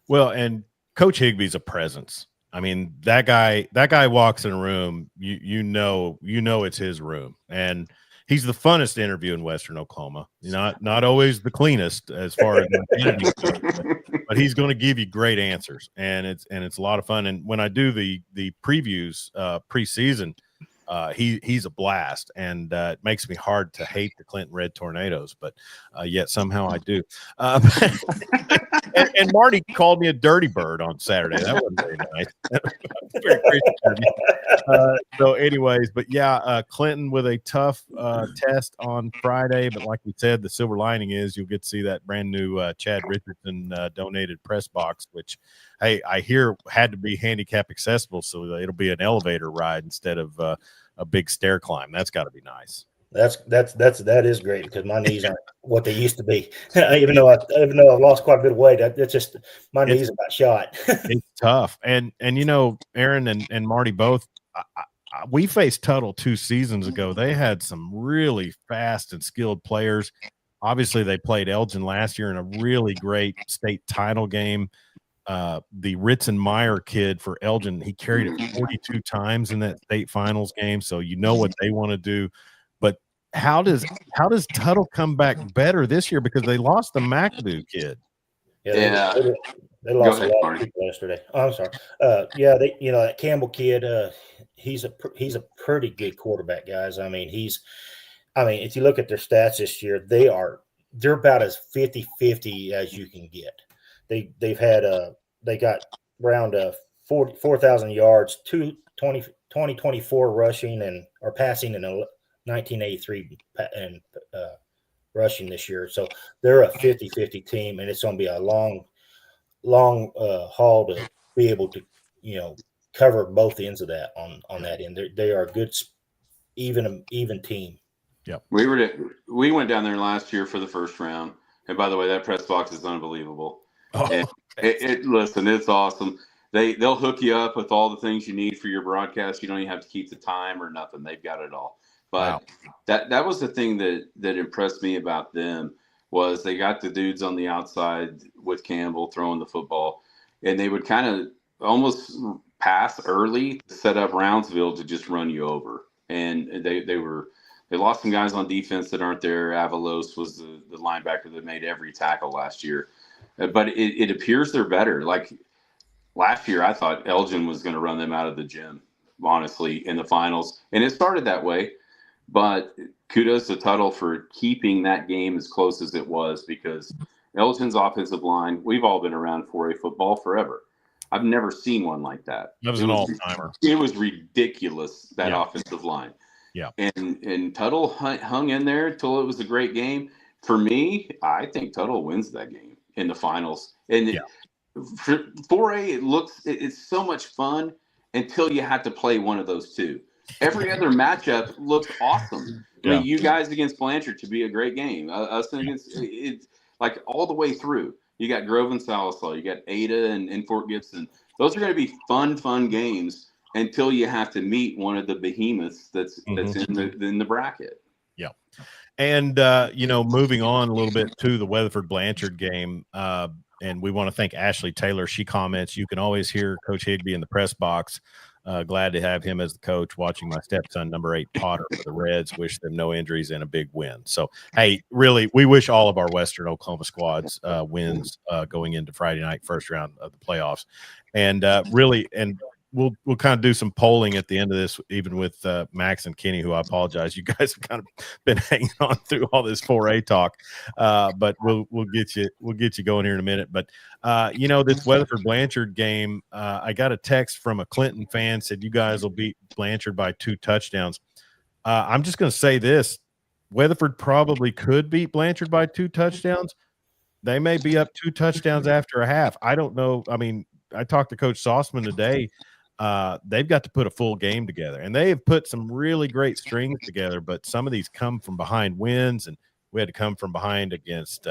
Well, and Coach Higbee's a presence. I mean, that guy walks in a room, you know it's his room, and he's the funnest to interview in Western Oklahoma. Not always the cleanest as far as but he's going to give you great answers, and it's a lot of fun. And when I do the previews preseason, he's a blast, and it makes me hard to hate the Clinton Red Tornadoes, but yet somehow I do. And Marty called me a dirty bird on Saturday. That wasn't very nice. Very crazy. So anyways, but yeah, Clinton with a tough test on Friday, but like we said, the silver lining is you'll get to see that brand new Chad Richardson donated press box, which I hear had to be handicap accessible, so it'll be an elevator ride instead of a big stair climb. That's got to be nice. That is great because my knees aren't what they used to be. even though I've lost quite a bit of weight, that's just my knees got shot. It's tough, and Aaron and Marty both. We faced Tuttle 2 seasons ago. They had some really fast and skilled players. Obviously, they played Elgin last year in a really great state title game. The Ritzenmeyer kid for Elgin, he carried it 42 times in that state finals game. So what they want to do. But how does Tuttle come back better this year because they lost the McAdoo kid? Yeah. They lost a lot of people yesterday. Oh, I'm sorry. That Campbell kid, he's a pretty good quarterback, guys. I mean, if you look at their stats this year, they're about as 50-50 as you can get. They got around 4,000 yards, 2024 rushing or passing in 1983 and rushing this year. So they're a 50-50 team, and it's going to be a long haul to be able to cover both ends of that on that end. They are a good even team. Yep. We went down there last year for the first round. And by the way, that press box is unbelievable. Oh, And listen, it's awesome. They'll hook you up with all the things you need for your broadcast. You don't even have to keep the time or nothing. They've got it all. But that was the thing that impressed me about them was they got the dudes on the outside with Campbell throwing the football, and they would kind of almost pass early to set up Roundsville to just run you over. And they lost some guys on defense that aren't there. Avalos was the linebacker that made every tackle last year. But it appears they're better. Like last year, I thought Elgin was going to run them out of the gym, honestly, in the finals. And it started that way. But kudos to Tuttle for keeping that game as close as it was, because Elgin's offensive line, we've all been around 4A football forever. I've never seen one like that. That was an all-timer. It was ridiculous, that offensive line. Yeah. And Tuttle hung in there until it was a great game. For me, I think Tuttle wins that game in the finals. And for 4A, it's so much fun until you have to play one of those two. Every other matchup looks awesome. I mean, you guys against Blanchard should be a great game. Us against it's like all the way through. You got Grove and Salisaw. You got Ada and Fort Gibson. Those are going to be fun games until you have to meet one of the behemoths that's in the bracket. Yeah. And, moving on a little bit to the Weatherford Blanchard game, and we want to thank Ashley Taylor. She comments, you can always hear Coach Higbee in the press box. Glad to have him as the coach, watching my stepson, number 8, Potter, for the Reds. Wish them no injuries and a big win. So, hey, really, we wish all of our Western Oklahoma squads wins going into Friday night, first round of the playoffs. And we'll kind of do some polling at the end of this, even with Max and Kenny, who I apologize. You guys have kind of been hanging on through all this 4A talk, but we'll get you going here in a minute. But this Weatherford Blanchard game, I got a text from a Clinton fan, said you guys will beat Blanchard by 2 touchdowns. I'm just going to say this: Weatherford probably could beat Blanchard by 2 touchdowns. They may be up 2 touchdowns after a half. I don't know. I mean, I talked to Coach Sauceman today. They've got to put a full game together, and they have put some really great strings together, but some of these come from behind wins, and we had to come from behind against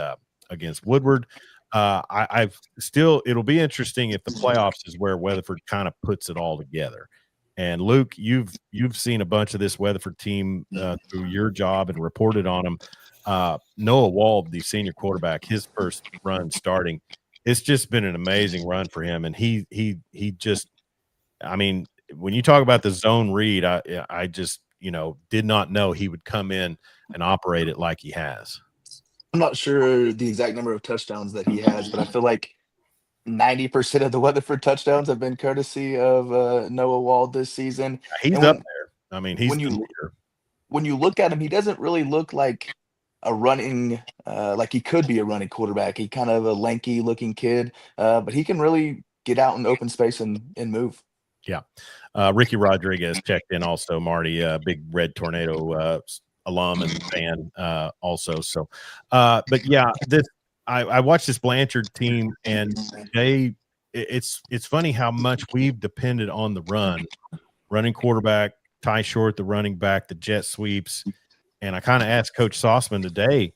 Woodward. It'll be interesting if the playoffs is where Weatherford kind of puts it all together. And Luke, you've seen a bunch of this Weatherford team through your job and reported on them. Noah Wald, the senior quarterback, his first run starting, it's just been an amazing run for him. And he just, I mean, when you talk about the zone read, I just, did not know he would come in and operate it like he has. I'm not sure the exact number of touchdowns that he has, but I feel like 90% of the Weatherford touchdowns have been courtesy of Noah Wald this season. He's up there. I mean, he's the leader. When you look at him, he doesn't really look like a running, like he could be a running quarterback. He kind of a lanky looking kid, but he can really get out in open space and move. Yeah. Ricky Rodriguez checked in also, Marty, big Red Tornado alum and fan also. So, but yeah, I watched this Blanchard team, and it's funny how much we've depended on the running quarterback, Ty Short, the running back, the jet sweeps. And I kind of asked Coach Sauceman today,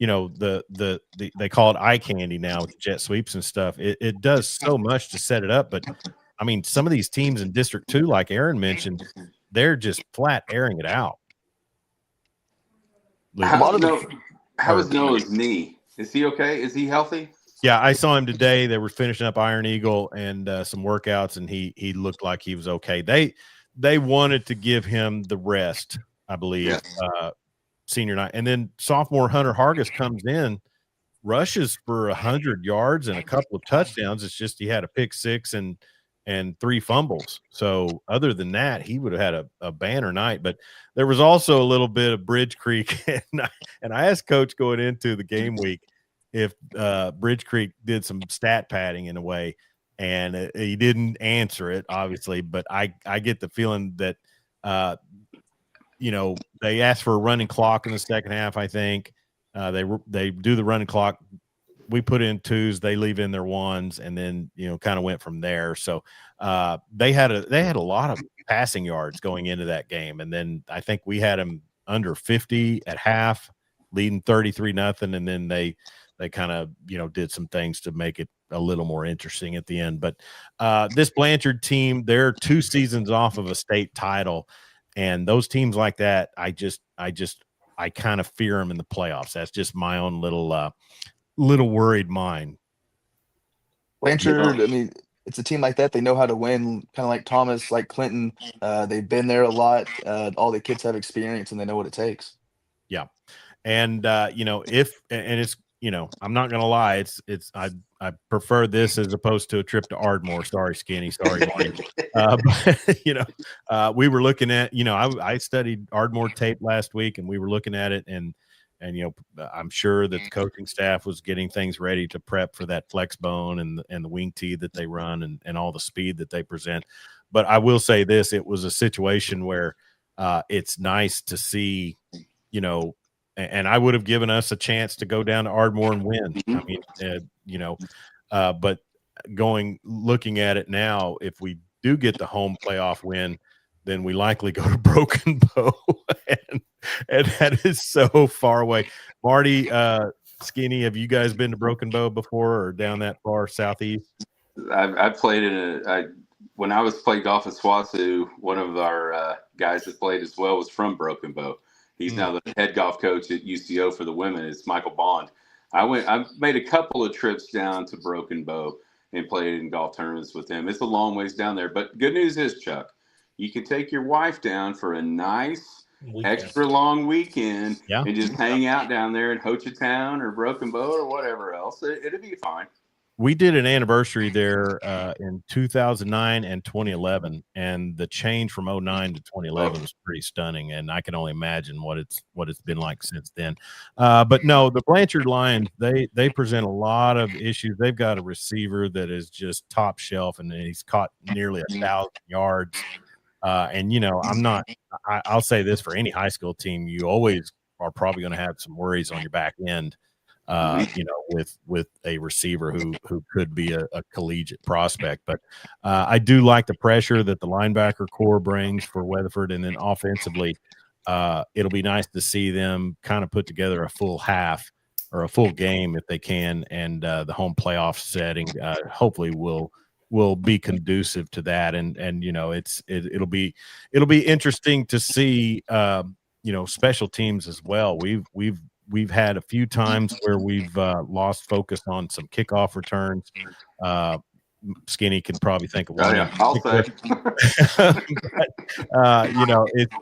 they call it eye candy now with the jet sweeps and stuff. It does so much to set it up, but I mean, some of these teams in District 2, like Aaron mentioned, they're just flat airing it out. How is Noah's knee? Is he okay? Is he healthy? Yeah, I saw him today. They were finishing up Iron Eagle and some workouts, and he looked like he was okay. They wanted to give him the rest, I believe, senior night. And then sophomore Hunter Hargis comes in, rushes for 100 yards and a couple of touchdowns. It's just he had a pick 6 and 3 fumbles. So other than that, he would have had a banner night. But there was also a little bit of Bridge Creek. And I asked Coach going into the game week if Bridge Creek did some stat padding in a way. And he didn't answer it, obviously. But I get the feeling that, they asked for a running clock in the second half, I think. They do the running clock. We put in 2s, they leave in their 1s, and then kind of went from there. So they had a lot of passing yards going into that game, and then I think we had them under 50 at half, leading 33-0, and then they kind of, did some things to make it a little more interesting at the end. But this Blanchard team, they're 2 seasons off of a state title, and those teams like that, I kind of fear them in the playoffs. That's just my own little worried mind. Blanchard, I mean, it's a team like that. They know how to win, kind of like Thomas, like Clinton. They've been there a lot. All the kids have experience, and they know what it takes. Yeah. And, it's, I'm not going to lie. I prefer this as opposed to a trip to Ardmore. Sorry, Skinny. Sorry. But, we were looking at, I studied Ardmore tape last week, and we were looking at it, and I'm sure that the coaching staff was getting things ready to prep for that flex bone and the wing tee that they run and all the speed that they present. But I will say this, it was a situation where it's nice to see, and I would have given us a chance to go down to Ardmore and win. I mean, but looking at it now, if we do get the home playoff win, then we likely go to Broken Bow, and that is so far away. Marty, Skinny, have you guys been to Broken Bow before or down that far southeast? I played when I was playing golf at SWASU. One of our guys that played as well was from Broken Bow. He's now the head golf coach at UCO for the women. It's Michael Bond. I made a couple of trips down to Broken Bow and played in golf tournaments with him. It's a long ways down there, but good news is, Chuck, you can take your wife down for a nice extra long weekend and just hang out down there in Ho Chi Town or Broken Bow or whatever else. It'll be fine. We did an anniversary there in 2009 and 2011, and the change from 2009 to 2011 was pretty stunning, and I can only imagine what it's been like since then. But no, the Blanchard Lions, they present a lot of issues. They've got a receiver that is just top shelf, and he's caught nearly 1,000 yards. And I'll say this for any high school team, you always are probably going to have some worries on your back end, with a receiver who could be a collegiate prospect. But I do like the pressure that the linebacker core brings for Weatherford. And then offensively, it'll be nice to see them kind of put together a full half or a full game if they can. And the home playoff setting hopefully will be conducive to that, and it'll be interesting to see special teams as well. We've had a few times where we've lost focus on some kickoff returns. Skinny can probably think of one. Oh, yeah, I'll say. But,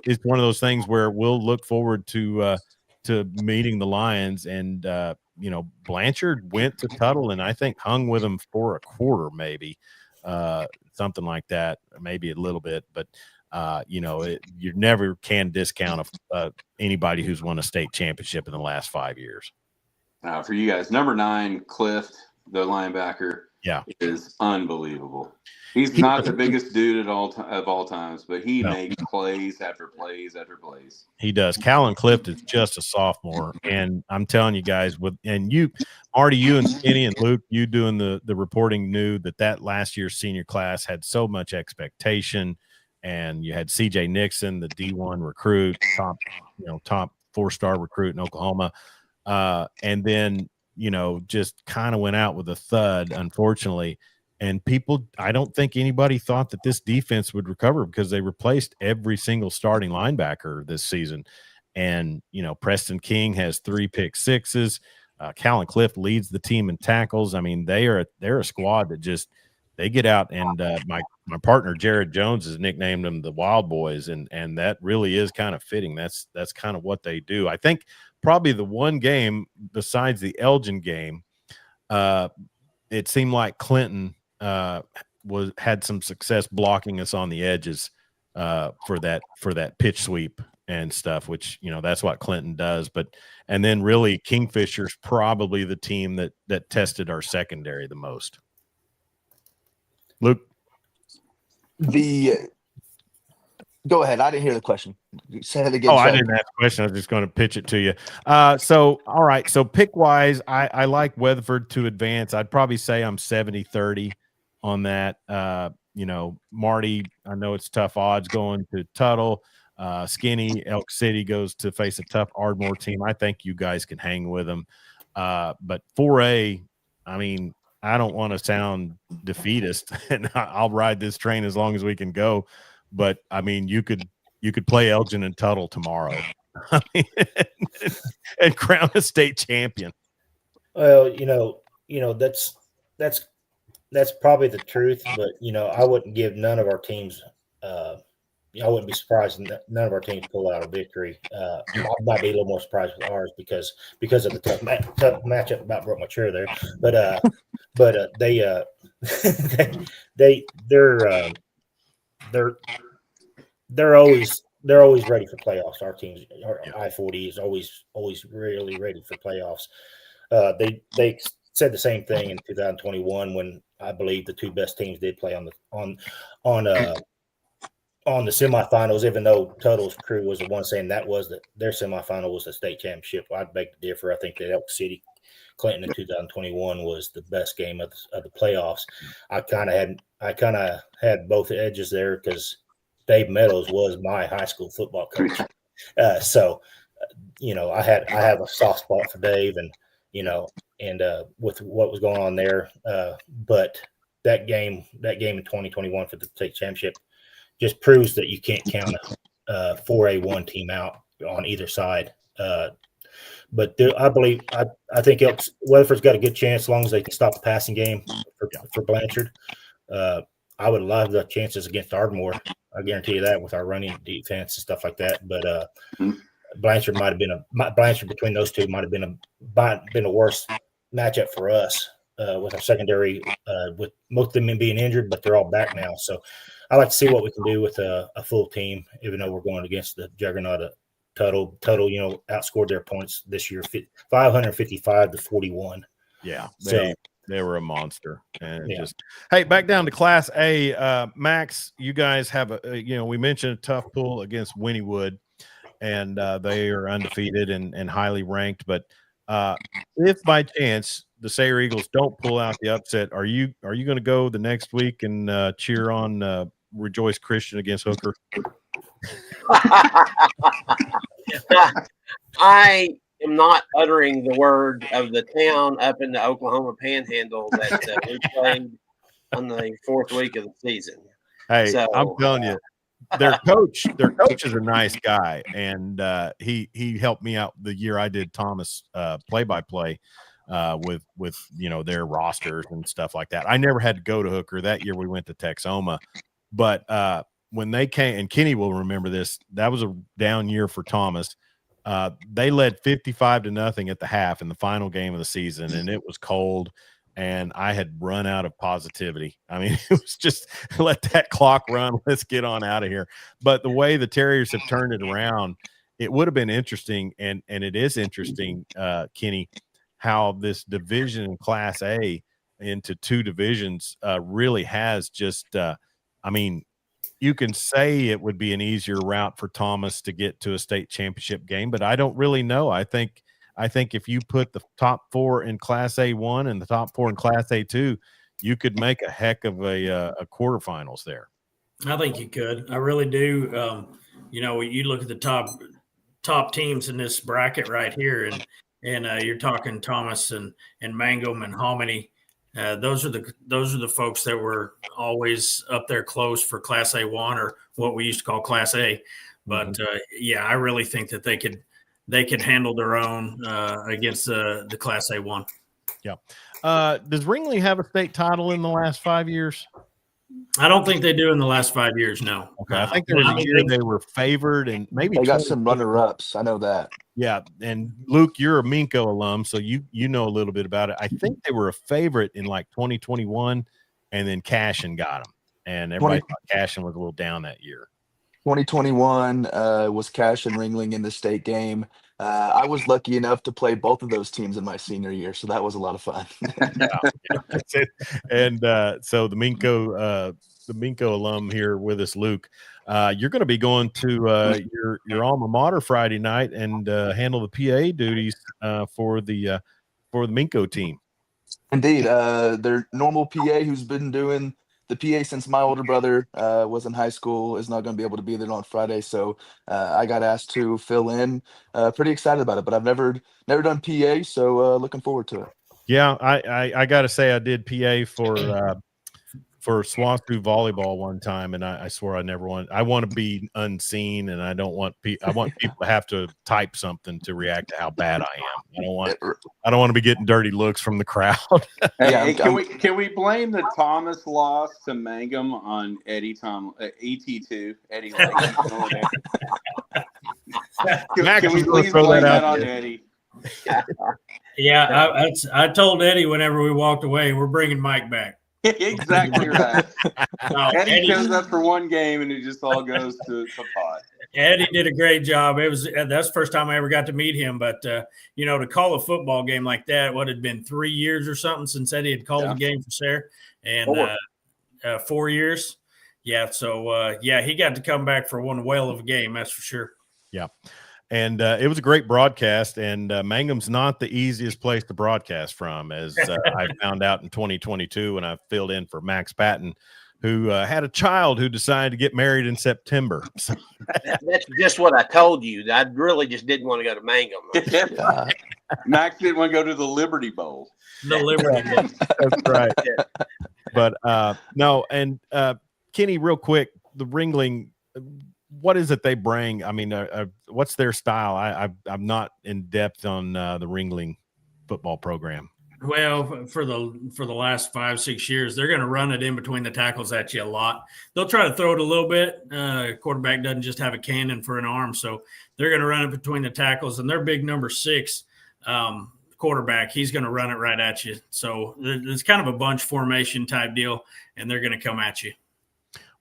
it's one of those things where we'll look forward to meeting the Lions, and Blanchard went to Tuttle and I think hung with him for a quarter, maybe something like that, maybe a little bit, but you never can discount anybody who's won a state championship in the last 5 years. For you guys, number 9, Clift, the linebacker, is unbelievable. He's not the biggest dude of all times, but he makes plays after plays after plays. He does. Callan Clift is just a sophomore, and I'm telling you guys, Marty, you and Skinny and Luke, you doing the reporting knew that last year's senior class had so much expectation, and you had CJ Nixon, the D1 recruit, top 4-star recruit in Oklahoma, and then just kind of went out with a thud, unfortunately. And I don't think anybody thought that this defense would recover because they replaced every single starting linebacker this season. And, Preston King has 3 pick sixes. Callan Clift leads the team in tackles. I mean, they're a squad that they get out, and my partner Jared Jones has nicknamed them the Wild Boys, and that really is kind of fitting. That's kind of what they do. I think probably the one game besides the Elgin game, it seemed like Clinton had some success blocking us on the edges for that pitch sweep and stuff, which that's what Clinton does. And then really Kingfisher's probably the team that tested our secondary the most. Luke, go ahead. I didn't hear the question. Say it again. I didn't ask the question. I was just going to pitch it to you. All right. So pick wise, I like Weatherford to advance. I'd probably say I'm 70-30 on that. Marty, I know it's tough odds going to Tuttle. Skinny Elk City goes to face a tough Ardmore team. I think you guys can hang with them. But 4A, I mean, I don't want to sound defeatist, and I'll ride this train as long as we can go. But I mean, you could play Elgin and Tuttle tomorrow, I mean, and crown a state champion. Well, that's probably the truth, but I wouldn't give none of our teams. I wouldn't be surprised if none of our teams pull out a victory. I might be a little more surprised with ours because of the tough matchup. About broke my chair there, but they're always ready for playoffs. Our teams, I-40 is always really ready for playoffs. They said the same thing in 2021 when I believe the two best teams did play on the semifinals, even though Tuttle's crew was the one saying their semifinal was the state championship. I'd beg to differ. I think that Elk City Clinton in 2021 was the best game of the playoffs. I kind of had both edges there because Dave Meadows was my high school football coach. So I have a soft spot for Dave, and with what was going on there. But that game in 2021 for the state championship just proves that you can't count a 4A1 team out on either side. But I think Weatherford's got a good chance as long as they can stop the passing game for Blanchard. I would love the chances against Ardmore. I guarantee you that with our running defense and stuff like that. But Blanchard between those two might have been a worse matchup for us with our secondary, with most of them being injured, but they're all back now. So I like to see what we can do with a full team, even though we're going against the juggernaut of Tuttle, outscored their opponents this year 555-41. Yeah, they were a monster. And hey, back down to Class A. Max, you guys have we mentioned a tough pull against Wynnewood, and they are undefeated and highly ranked. But if by chance the Sayre Eagles don't pull out the upset, are you going to go the next week and cheer on Rejoice Christian against Hooker? I am not uttering the word of the town up in the Oklahoma Panhandle that we played on the fourth week of the season. Hey, so, I'm telling you, their coach is a nice guy, and he helped me out the year I did Thomas play-by-play with their rosters and stuff like that. I never had to go to Hooker. That year we went to Texoma, but when they came, and Kenny will remember this, that was a down year for Thomas. They led 55-0 at the half in the final game of the season, and it was cold, and I had run out of positivity. I mean, it was just let that clock run. Let's get on out of here. But the way the Terriers have turned it around, it would have been interesting, and it is interesting, Kenny, how this division in Class A into two divisions really has just you can say it would be an easier route for Thomas to get to a state championship game, but I don't really know. I think if you put the top four in Class A1 and the top four in Class A2, you could make a heck of a quarterfinals there. I think you could. I really do. You look at the top teams in this bracket right here, and you're talking Thomas and Mangum and Hominy. Those are the folks that were always up there close for Class A1, or what we used to call Class A. But I really think that they could handle their own against the Class A1. Yeah. Does Ringley have a state title in the last 5 years? I don't think they do in the last 5 years. No. Okay. I think there was a year they were favored, and maybe they got some runner-ups. I know that. Yeah, and Luke, you're a Minco alum, so you know a little bit about it. I think they were a favorite in like 2021, and then Cashin got them, and everybody thought Cashin was a little down that year. 2021 was Cashin Ringling in the state game. I was lucky enough to play both of those teams in my senior year, so that was a lot of fun. That's it. And so the Minco alum here with us, Luke. You're going to be going to your alma mater Friday night and handle the PA duties for the Minco team. Indeed, their normal PA who's been doing the PA, since my older brother was in high school, is not going to be able to be there on Friday. So I got asked to fill in. Pretty excited about it, but I've never done PA, so looking forward to it. Yeah, I got to say I did PA for Swansea volleyball one time, and I swore I never want. I want to be unseen, and I don't want I want people to have to type something to react to how bad I am. I don't want to be getting dirty looks from the crowd. Hey, can we blame the Thomas loss to Mangum on Eddie ET2 Eddie? Can we please blame that on Eddie? Yeah, I told Eddie whenever we walked away, we're bringing Mike back. Exactly right. No, Eddie shows up for one game and it just all goes to pot. Eddie did a great job. That's the first time I ever got to meet him. But to call a football game like that, what had been 3 years or something since Eddie had called a game for Sayre, and 4 years. Yeah, so he got to come back for one whale of a game. That's for sure. Yeah. And it was a great broadcast, and Mangum's not the easiest place to broadcast from, as I found out in 2022 when I filled in for Max Patten, who had a child who decided to get married in September. So, that's just what I told you. I really just didn't want to go to Mangum. Max didn't want to go to the Liberty Bowl. The Liberty Bowl. That's right. But no, and Kenny, real quick, the Ringling – what is it they bring? I mean, what's their style? I'm not in depth on the Ringling football program. Well, for the last 5-6 years, they're going to run it in between the tackles at you a lot. They'll try to throw it a little bit. Quarterback doesn't just have a cannon for an arm, so they're going to run it between the tackles. And their big number 6 quarterback, he's going to run it right at you. So it's kind of a bunch formation type deal, and they're going to come at you.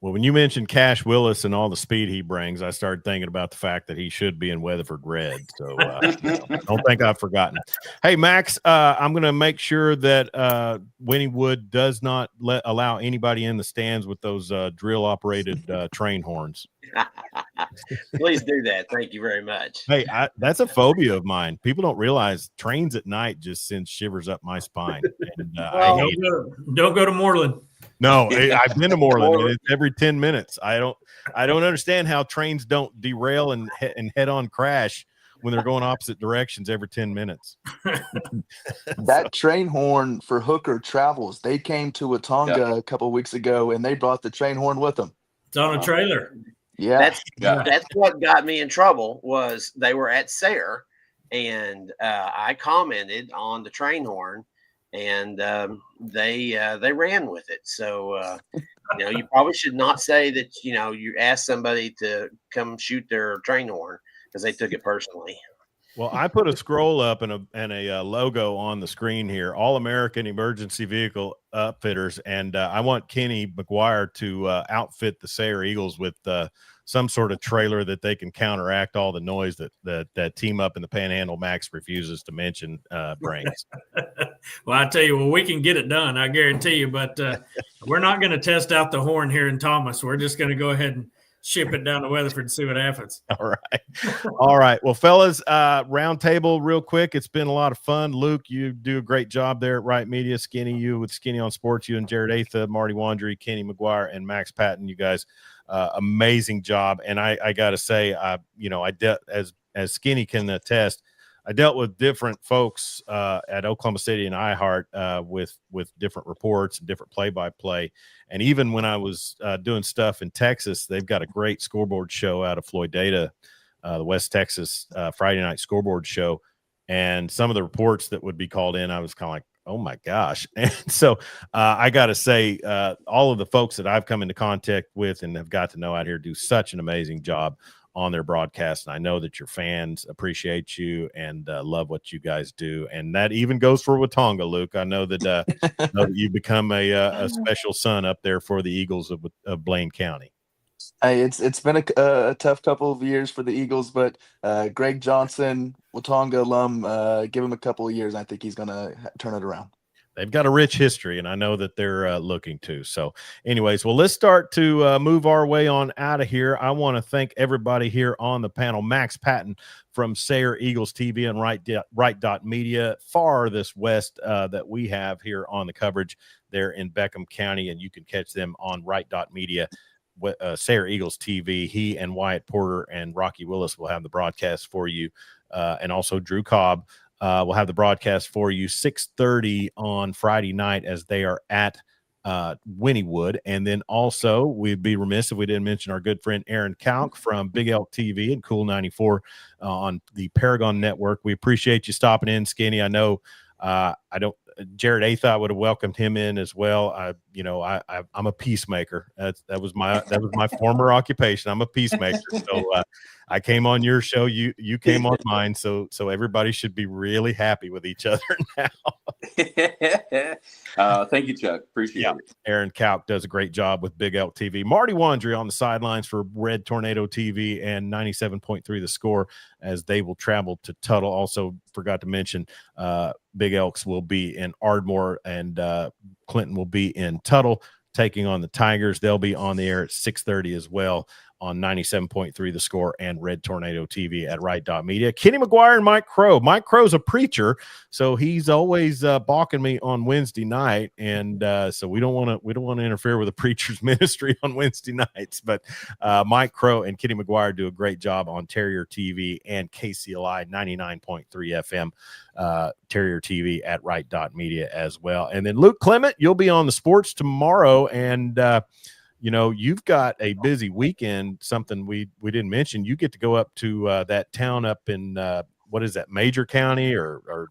Well, when you mentioned Cash Willis and all the speed he brings, I started thinking about the fact that he should be in Weatherford Red. So don't think I've forgotten. Hey, Max, I'm going to make sure that Winnie Wood does not allow anybody in the stands with those drill-operated train horns. Please do that. Thank you very much. Hey, that's a phobia of mine. People don't realize trains at night just sends shivers up my spine. And, don't go to Moreland. No, I've been to Moreland. And it's every 10 minutes. I don't understand how trains don't derail and head-on crash when they're going opposite directions every 10 minutes. That train horn for Hooker travels. They came to Watonga a couple of weeks ago, and they brought the train horn with them. It's on a trailer. Yeah, that's what got me in trouble. Was they were at Sayre, and I commented on the train horn. And they ran with it. So, you probably should not say that, you asked somebody to come shoot their train horn because they took it personally. Well, I put a scroll up and a logo on the screen here, All-American Emergency Vehicle Upfitters. And I want Kenny McGuire to outfit the Sayre Eagles with some sort of trailer that they can counteract all the noise that Team Up in the Panhandle Max refuses to mention brings. Well, I tell you, we can get it done, I guarantee you, but we're not going to test out the horn here in Thomas. We're just going to go ahead and ship it down to Weatherford and see what happens. All right. Well, fellas, round table real quick. It's been a lot of fun. Luke, you do a great job there at Wright Media. Skinny, you with Skinny on Sports, you and Jared Atha, Marty Wandrie, Kenny McGuire, and Max Patten. You guys, amazing job. And I got to say, as Skinny can attest, I dealt with different folks at Oklahoma City and iHeart with different reports and different play-by-play. And even when I was doing stuff in Texas, they've got a great scoreboard show out of Floydada, the West Texas Friday night scoreboard show. And some of the reports that would be called in, I was kind of like, oh, my gosh. And so I got to say, all of the folks that I've come into contact with and have got to know out here do such an amazing job on their broadcast. And I know that your fans appreciate you and love what you guys do. And that even goes for Watonga, Luke. I know that you've become a special son up there for the Eagles of Blaine County. Hey, it's been a tough couple of years for the Eagles, but Greg Johnson, Watonga alum, give him a couple of years. I think he's going to turn it around. they've got a rich history, and I know that they're looking to. So anyways, well, let's start to move our way on out of here. I want to thank everybody here on the panel. Max Patten from Sayre Eagles TV and Wright Media, farthest west that we have here on the coverage there in Beckham County, and you can catch them on Wright Media. Sayre Eagles TV. He and Wyatt Porter and Rocky Willis will have the broadcast for you, and also Drew Cobb will have the broadcast for you 6:30 on Friday night as they are at Wynnewood. And then also, we'd be remiss if we didn't mention our good friend Aaron Kauk from Big Elk TV and Kool 94 on the Paragon Network. We appreciate you stopping in, Skinny. I know Jared Athot would have welcomed him in as well. I'm a peacemaker. That was my former occupation. I'm a peacemaker. So I came on your show. You came on mine. So everybody should be really happy with each other now. Thank you, Chuck. Appreciate it. Aaron Kauk does a great job with Big Elk TV. Marty Wandrie on the sidelines for Red Tornado TV and 97.3 The Score as they will travel to Tuttle. Also forgot to mention Big Elks will be in Ardmore and Clinton will be in Tuttle taking on the Tigers. They'll be on the air at 6:30 as well on 97.3 The Score and Red Tornado TV at Wright Media. Kenny McGuire and Mike Crow. Mike Crow's a preacher, so he's always balking me on Wednesday night, and so we don't want to interfere with a preacher's ministry on Wednesday nights. But Mike Crow and Kenny McGuire do a great job on Terrier TV and KCLI 99.3 FM. Terrier TV at Wright Media as well. And then Luke Clement, you'll be on the sports tomorrow, and you've got a busy weekend. Something we didn't mention. You get to go up to that town up in what is that, Major County or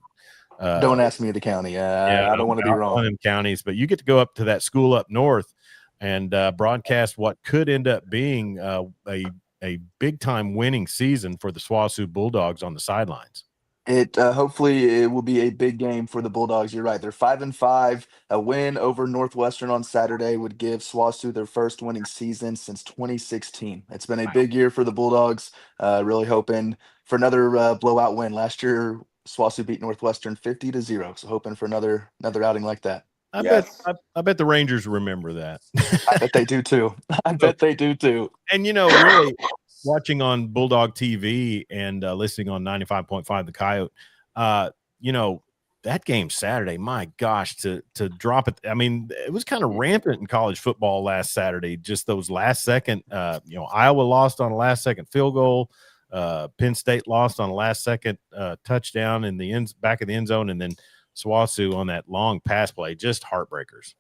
don't ask me the county. I don't want to be wrong. One of them counties, but you get to go up to that school up north and broadcast what could end up being a big time winning season for the SWOSU Bulldogs on the sidelines. Hopefully it will be a big game for the Bulldogs. You're right. They're 5-5. A win over Northwestern on Saturday would give SWOSU their first winning season since 2016. It's been a big year for the Bulldogs. Really hoping for another blowout win. Last year, SWOSU beat Northwestern 50-0. So hoping for another outing like that. I bet the Rangers remember that. I bet they do too. And really, watching on Bulldog TV and listening on 95.5 The Coyote, that game Saturday, my gosh, to drop it. I mean, it was kind of rampant in college football last Saturday. Just those last second, Iowa lost on a last second field goal. Penn State lost on a last second touchdown in the back of the end zone, and then SWOSU on that long pass play. Just heartbreakers.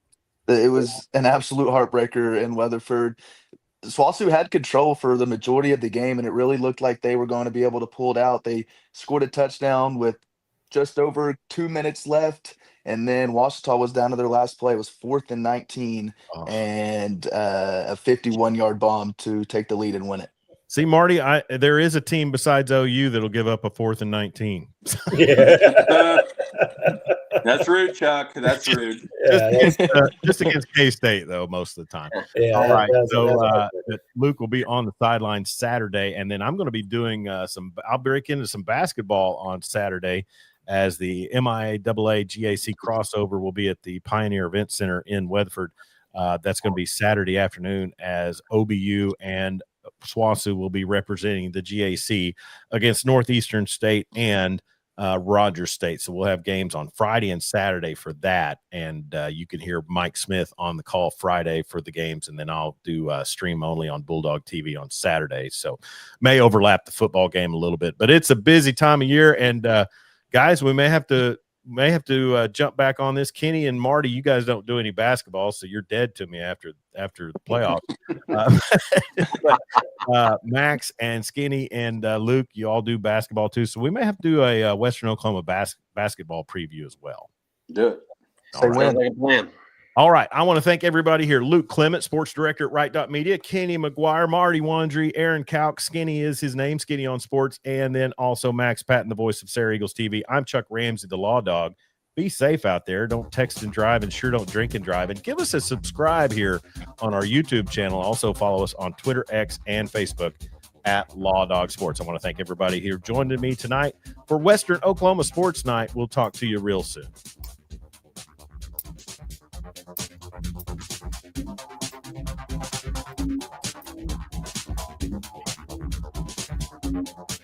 It was an absolute heartbreaker in Weatherford. SWOSU had control for the majority of the game, and it really looked like they were going to be able to pull it out. They scored a touchdown with just over 2 minutes left, and then Ouachita was down to their last play. It was 4th and 19, and a 51-yard bomb to take the lead and win it. See, Marty, there is a team besides OU that'll give up a 4th and 19. That's rude, Chuck. That's rude. Just against K-State, though, most of the time. Yeah, all right. So Luke will be on the sidelines Saturday, and then I'm going to be doing I'll break into some basketball on Saturday as the MIAA GAC crossover will be at the Pioneer Event Center in Weatherford. That's going to be Saturday afternoon as OBU and SWOSU will be representing the GAC against Northeastern State and Rogers State. So we'll have games on Friday and Saturday for that. And you can hear Mike Smith on the call Friday for the games. And then I'll do stream only on Bulldog TV on Saturday. So may overlap the football game a little bit, but it's a busy time of year. And guys, we may have to jump back on this. Kenny and Marty, you guys don't do any basketball, so you're dead to me after the playoffs. But Max and Skinny and Luke, you all do basketball too, so we may have to do a Western Oklahoma basketball preview as well. Do it. All right. I want to thank everybody here. Luke Clement, sports director at Wright Media, Kenny McGuire, Marty Wandrie, Aaron Kauk. Skinny is his name, Skinny on Sports, and then also Max Patten, the voice of Sayre Eagles TV. I'm Chuck Ramsey, the Lawdog. Be safe out there. Don't text and drive, and sure don't drink and drive. And give us a subscribe here on our YouTube channel. Also follow us on Twitter, X, and Facebook at Lawdog Sports. I want to thank everybody here joining me tonight for Western Oklahoma Sports Night. We'll talk to you real soon. Bye.